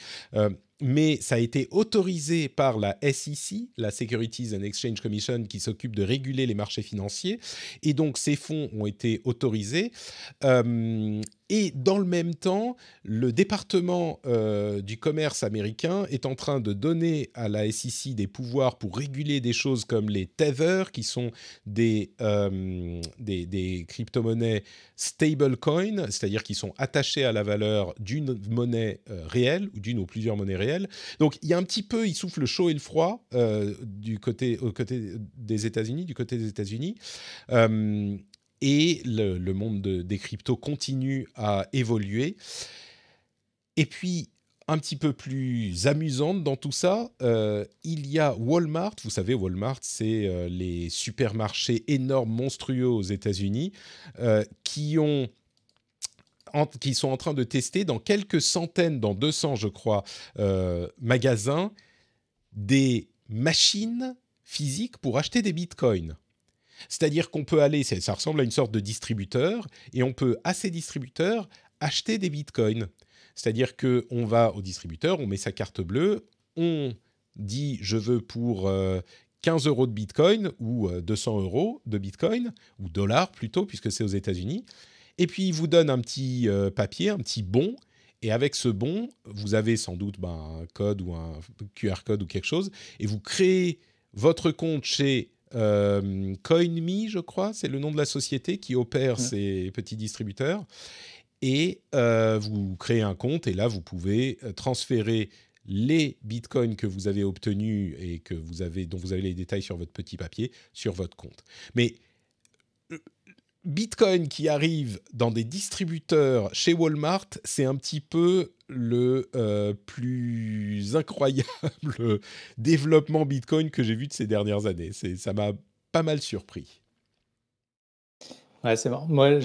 mais ça a été autorisé par la SEC, la Securities and Exchange Commission, qui s'occupe de réguler les marchés financiers. Et donc, ces fonds ont été autorisés. Et dans le même temps, le département du commerce américain est en train de donner à la SEC des pouvoirs pour réguler des choses comme les Tether, qui sont des crypto-monnaies stablecoin, c'est-à-dire qui sont attachées à la valeur d'une monnaie réelle ou d'une ou plusieurs monnaies réelles. Donc, il y a un petit peu, il souffle le chaud et le froid au côté des États-Unis, du côté des États-Unis. Et le monde des cryptos continue à évoluer. Et puis, un petit peu plus amusante dans tout ça, il y a Walmart. Vous savez, Walmart, c'est les supermarchés énormes, monstrueux aux États-Unis, qui sont en train de tester dans quelques centaines, dans 200, je crois, magasins, des machines physiques pour acheter des bitcoins. C'est-à-dire qu'on peut aller, ça ressemble à une sorte de distributeur, et on peut, à ces distributeurs, acheter des bitcoins. C'est-à-dire qu'on va au distributeur, on met sa carte bleue, on dit « je veux pour 15 € de bitcoin » ou 200 € de bitcoin, ou dollars plutôt, puisque c'est aux États-Unis. Et puis, il vous donne un petit papier, un petit bon, et avec ce bon, vous avez sans doute un code ou un QR code ou quelque chose, et vous créez votre compte chez CoinMe, je crois, c'est le nom de la société qui opère ces petits distributeurs. Et vous créez un compte, et là, vous pouvez transférer les bitcoins que vous avez obtenus et dont vous avez les détails sur votre petit papier sur votre compte. Mais Bitcoin qui arrive dans des distributeurs chez Walmart, c'est un petit peu le plus incroyable développement Bitcoin que j'ai vu de ces dernières années. Ça m'a pas mal surpris. Ouais, c'est marrant. Moi,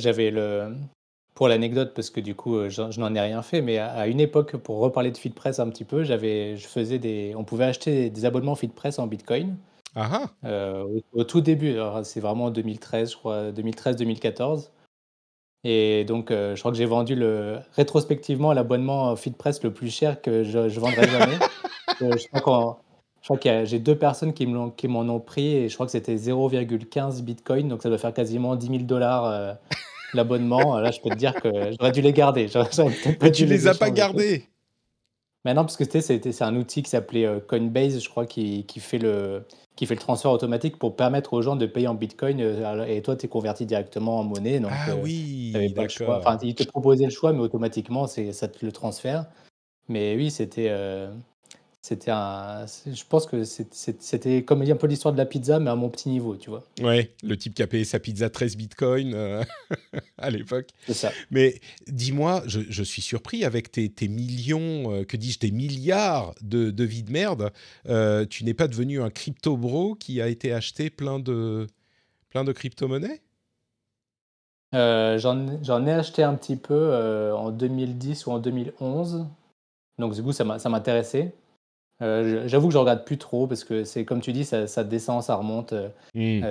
pour l'anecdote, parce que du coup, je n'en ai rien fait, mais à une époque, pour reparler de FeedPress un petit peu, on pouvait acheter des abonnements FeedPress en Bitcoin. Ah ah. Au tout début, alors c'est vraiment en 2013, je crois, 2013-2014. Et donc, je crois que j'ai vendu rétrospectivement l'abonnement FeedPress le plus cher que je vendrai jamais. Je crois j'ai 2 personnes qui m'en ont pris, et je crois que c'était 0,15 Bitcoin, donc ça doit faire quasiment 10 000 $ l'abonnement. Là, je peux te dire que j'aurais dû les garder. J'aurais peut-être pas Mais dû tu les as pas échanger. gardés. Mais non, parce que c'est un outil qui s'appelait Coinbase, je crois, qui fait le transfert automatique pour permettre aux gens de payer en Bitcoin, et toi, tu es converti directement en monnaie, donc Ah tu n'avais oui, pas le choix. d'accord. Enfin, ils te proposaient le choix, mais automatiquement, ça te le transfère. Mais oui, je pense que c'était comme un peu l'histoire de la pizza, mais à mon petit niveau, tu vois. Ouais, le type qui a payé sa pizza 13 bitcoins à l'époque. C'est ça. Mais dis-moi, je suis surpris avec tes millions, que dis-je, tes milliards de vies de merde. Tu n'es pas devenu un crypto-bro qui a été acheté plein de crypto-monnaies? J'en ai acheté un petit peu en 2010 ou en 2011. Donc, du coup, ça m'intéressait. J'avoue que je regarde plus trop parce que c'est comme tu dis, ça descend, ça remonte. Hmm,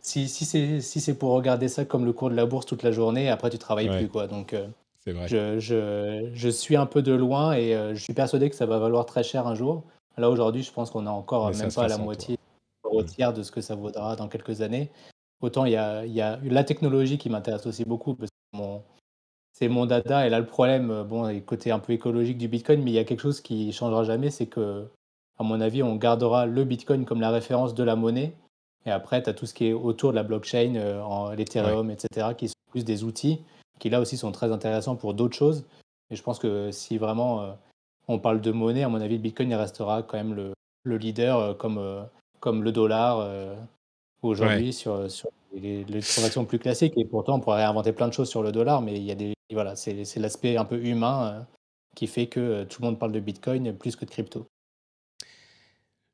Si c'est pour regarder ça comme le cours de la bourse toute la journée, après tu travailles plus, ouais, quoi. Donc, c'est vrai. je suis un peu de loin et je suis persuadé que ça va valoir très cher un jour. Là, aujourd'hui, je pense qu'on est encore Mais ça même se pas à la ressent, toi. moitié, au Hmm. tiers de ce que ça vaudra dans quelques années. Autant il y a la technologie qui m'intéresse aussi beaucoup parce que c'est mon dada. Et là, le problème, bon, le côté un peu écologique du Bitcoin, mais il y a quelque chose qui changera jamais, c'est que, à mon avis, on gardera le Bitcoin comme la référence de la monnaie. Et après, tu as tout ce qui est autour de la blockchain, Ouais. l'Ethereum, etc., qui sont plus des outils, qui là aussi sont très intéressants pour d'autres choses. Et je pense que si vraiment on parle de monnaie, à mon avis, le Bitcoin il restera quand même le leader comme le dollar Ouais. aujourd'hui sur les transactions plus classiques. Et pourtant, on pourrait réinventer plein de choses sur le dollar, mais il y a voilà, c'est l'aspect un peu humain qui fait que tout le monde parle de Bitcoin plus que de crypto.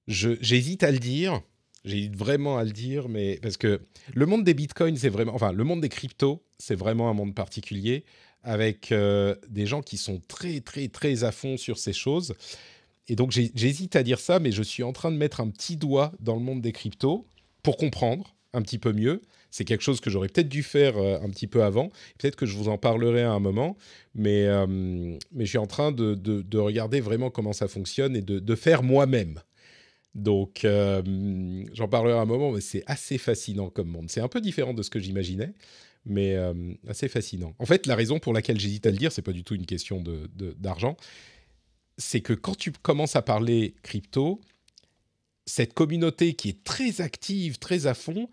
J'hésite à le dire. J'hésite vraiment à le dire, mais parce que le monde des bitcoins, c'est vraiment, enfin, le monde des cryptos, c'est vraiment un monde particulier avec des gens qui sont très, très, très à fond sur ces choses. Et donc, j'hésite à dire ça, mais je suis en train de mettre un petit doigt dans le monde des cryptos pour comprendre un petit peu mieux. C'est quelque chose que j'aurais peut-être dû faire un petit peu avant. Peut-être que je vous en parlerai à un moment, mais je suis en train de regarder vraiment comment ça fonctionne et de faire moi-même. Donc, j'en parlerai un moment, mais c'est assez fascinant comme monde. C'est un peu différent de ce que j'imaginais, mais assez fascinant. En fait, la raison pour laquelle j'hésite à le dire, c'est pas du tout une question d'argent, c'est que quand tu commences à parler crypto, cette communauté qui est très active, très à fond,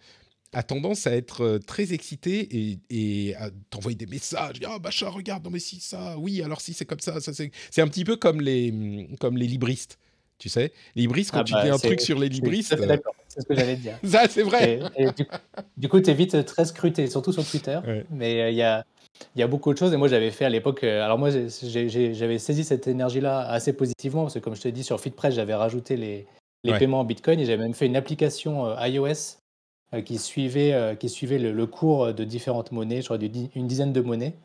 a tendance à être très excitée et à t'envoyer des messages. Ah, Bachar, regarde, non mais si ça, oui, alors si c'est comme ça c'est un petit peu comme les libristes. Tu sais, les libristes, quand Ah tu dis bah, un truc sur les je suis tout à libristes, fait d'accord. C'est ce que j'allais te dire. ça c'est vrai. Et du coup, tu es vite très scruté, surtout sur Twitter. Ouais, Mais il y a beaucoup de choses. Et moi, j'avais fait à l'époque. Alors, moi, j'avais saisi cette énergie-là assez positivement. Parce que, comme je te dis, sur FeedPress, j'avais rajouté les ouais. paiements en Bitcoin. Et j'avais même fait une application iOS qui suivait le cours de différentes monnaies. Je crois une dizaine de monnaies.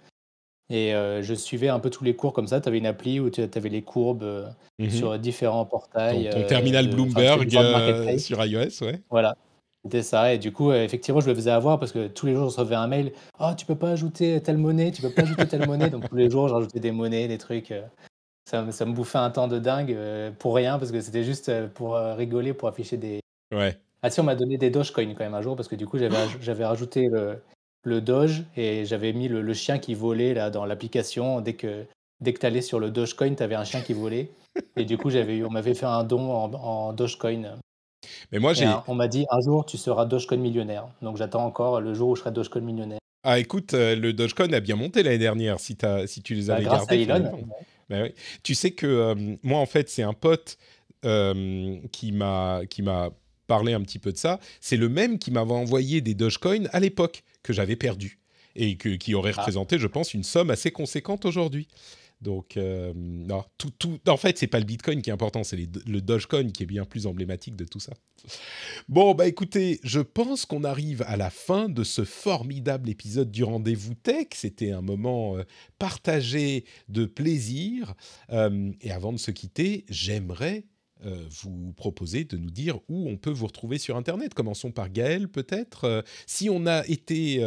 Et je suivais un peu tous les cours comme ça. Tu avais une appli où tu avais les courbes Mhm. sur différents Ton, portails. ton terminal Enfin, tu sais, Bloomberg différentes marketplaces. sur iOS, ouais. Voilà, c'était ça. Et du coup, effectivement, je le faisais avoir parce que tous les jours, je recevais un mail. Ah, tu peux pas ajouter telle monnaie, tu peux pas ajouter telle monnaie. Donc tous les jours, je rajoutais des monnaies, des trucs. Ça me bouffait un temps de dingue pour rien parce que c'était juste pour rigoler, pour afficher des. Ouais. Ah si, on m'a donné des Dogecoin quand même un jour parce que du coup, j'avais rajouté le Doge et j'avais mis le chien qui volait là dans l'application. Dès que tu allais sur le Dogecoin, tu avais un chien qui volait. Et du coup, on m'avait fait un don en Dogecoin. Mais moi, Et j'ai. on m'a dit un jour tu seras Dogecoin millionnaire. Donc j'attends encore le jour où je serai Dogecoin millionnaire. Ah, écoute, le Dogecoin a bien monté l'année dernière. Si tu les Bah, avais grâce à gardés, il faut les Elon. vendre. Ben oui. Tu sais que moi, en fait, c'est un pote qui m'a parlé un petit peu de ça. C'est le même qui m'avait envoyé des Dogecoin à l'époque que j'avais perdu et qui aurait Ah, représenté, je pense, une somme assez conséquente aujourd'hui. Donc, non, en fait, c'est pas le Bitcoin qui est important, c'est le Dogecoin qui est bien plus emblématique de tout ça. Bon, bah écoutez, je pense qu'on arrive à la fin de ce formidable épisode du Rendez-vous Tech. C'était un moment partagé de plaisir. Et avant de se quitter, j'aimerais vous proposer de nous dire où on peut vous retrouver sur Internet. Commençons par Gaël, peut-être. Si on a été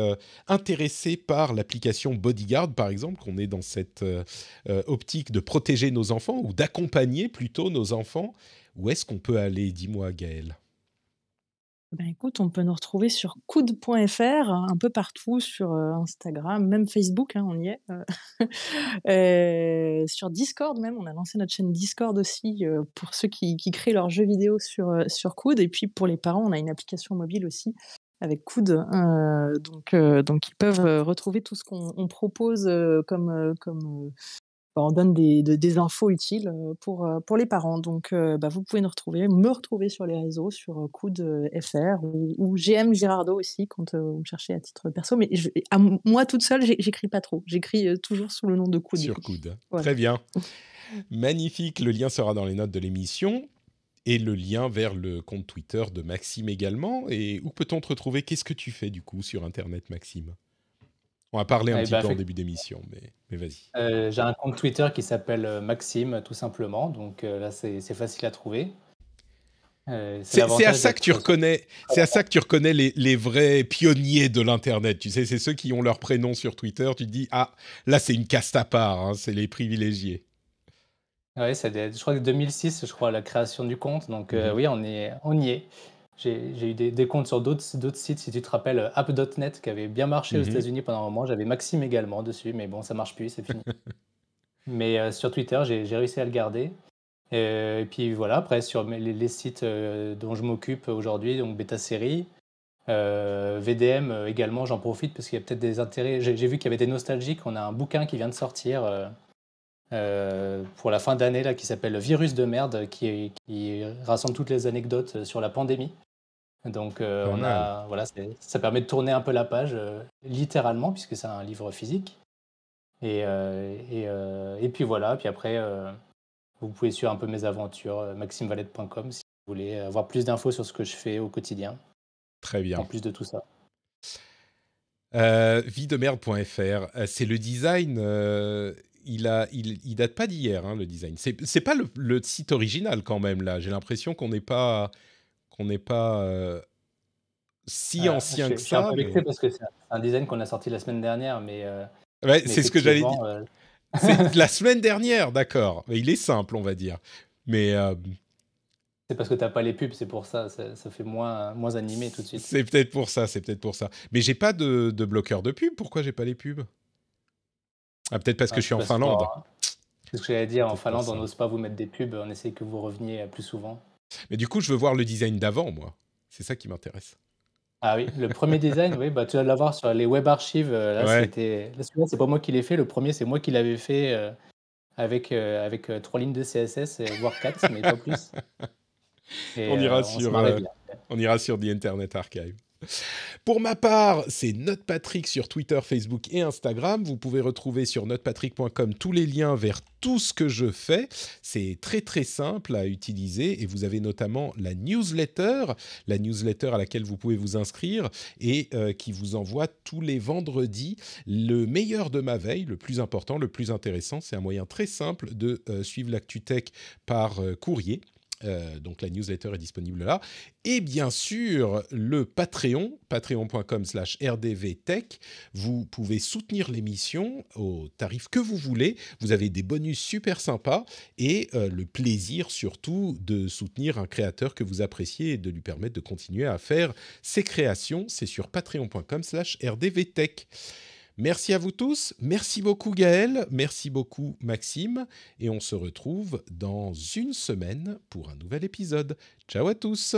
intéressé par l'application Bodyguard, par exemple, qu'on est dans cette optique de protéger nos enfants ou d'accompagner plutôt nos enfants, où est-ce qu'on peut aller? Dis-moi, Gaël. Ben écoute, on peut nous retrouver sur coude.fr, un peu partout sur, Instagram, même Facebook, hein, on y est, sur Discord même, on a lancé notre chaîne Discord aussi, pour ceux qui créent leurs jeux vidéo sur Coude et puis pour les parents, on a une application mobile aussi avec Coude, donc ils peuvent, retrouver tout ce qu'on propose, on donne des infos utiles, pour les parents. Donc, vous pouvez me retrouver sur les réseaux, sur, Coude, FR ou GM Girardot aussi quand, vous me cherchez à titre perso. Mais moi toute seule, j'écris pas trop. J'écris, toujours sous le nom de Coude. Sur Coude. Voilà. Très bien. Magnifique. Le lien sera dans les notes de l'émission et le lien vers le compte Twitter de Maxime également. Et où peut-on te retrouver? Qu'est-ce que tu fais du coup sur Internet, Maxime? On a parlé un Eh petit ben, peu en début d'émission, mais vas-y. j'ai un compte Twitter qui s'appelle Maxime, tout simplement. Donc là, c'est facile à trouver. C'est C'est à l'avantage ça que tu d'être sur reconnais, c'est à ça que tu reconnais les vrais pionniers de l'Internet. Tu sais, c'est ceux qui ont leur prénom sur Twitter. Tu te dis, ah, là, c'est une caste à part, hein, c'est les privilégiés. Ouais, je crois que 2006, je crois, la création du compte. Donc Mhm. oui, on y est. J'ai eu des comptes sur d'autres sites. Si tu te rappelles, app.net qui avait bien marché aux Mhm. États-Unis pendant un moment. J'avais Maxime également dessus, mais bon, ça marche plus, c'est fini. Mais sur Twitter, j'ai réussi à le garder. Et puis voilà, après, sur les sites dont je m'occupe aujourd'hui, donc Beta Série, VDM également, j'en profite parce qu'il y a peut-être des intérêts. J'ai vu qu'il y avait des nostalgiques. On a un bouquin qui vient de sortir pour la fin d'année là, qui s'appelle Virus de merde, qui rassemble toutes les anecdotes sur la pandémie. Donc Pas mal. voilà, ça permet de tourner un peu la page, littéralement, puisque c'est un livre physique. Et puis voilà, puis après, vous pouvez suivre un peu mes aventures, maximevalette.com, si vous voulez avoir plus d'infos sur ce que je fais au quotidien, Très en bien. plus de tout ça. Videmerde.fr, c'est le design. Il date pas d'hier, hein, le design. C'est pas le site original quand même là. J'ai l'impression qu'on n'est pas si ancien que Je suis un ça, peu vexé mais parce que c'est un design qu'on a sorti la semaine dernière, ouais, mais c'est ce que j'allais dire. effectivement, C'est la semaine dernière, d'accord. Mais il est simple, on va dire. Mais c'est parce que t'as pas les pubs, c'est pour ça, ça fait moins animé tout de suite. c'est peut-être pour ça, c'est peut-être pour ça. Mais j'ai pas de bloqueur de pub. Pourquoi j'ai pas les pubs? Ah, peut-être parce que Ah, je suis en parce que Finlande. c'est ce que j'allais C'est dire, en peut-être pour Finlande, on ça. n'ose pas vous mettre des pubs, on essaie que vous reveniez plus souvent. Mais du coup, je veux voir le design d'avant, moi. C'est ça qui m'intéresse. Ah oui, le premier design, oui, bah, tu vas l'avoir sur les web archives. Ouais. Là, celui-là, c'est pas moi qui l'ai fait. Le premier, c'est moi qui l'avais fait avec 3 lignes de CSS, voire 4, mais pas plus. Et On ira on se sur, marrait bien. on ira sur The Internet Archive. Pour ma part, c'est NotePatrick sur Twitter, Facebook et Instagram. Vous pouvez retrouver sur notepatrick.com tous les liens vers tout ce que je fais. C'est très très simple à utiliser et vous avez notamment la newsletter à laquelle vous pouvez vous inscrire et qui vous envoie tous les vendredis le meilleur de ma veille, le plus important, le plus intéressant. C'est un moyen très simple de suivre l'ActuTech par courrier. Donc la newsletter est disponible là. Et bien sûr, le Patreon, patreon.com/rdvtech. Vous pouvez soutenir l'émission au tarif que vous voulez. Vous avez des bonus super sympas et le plaisir surtout de soutenir un créateur que vous appréciez et de lui permettre de continuer à faire ses créations. C'est sur patreon.com/rdvtech. Merci à vous tous, merci beaucoup Gaël, merci beaucoup Maxime, et on se retrouve dans une semaine pour un nouvel épisode. Ciao à tous.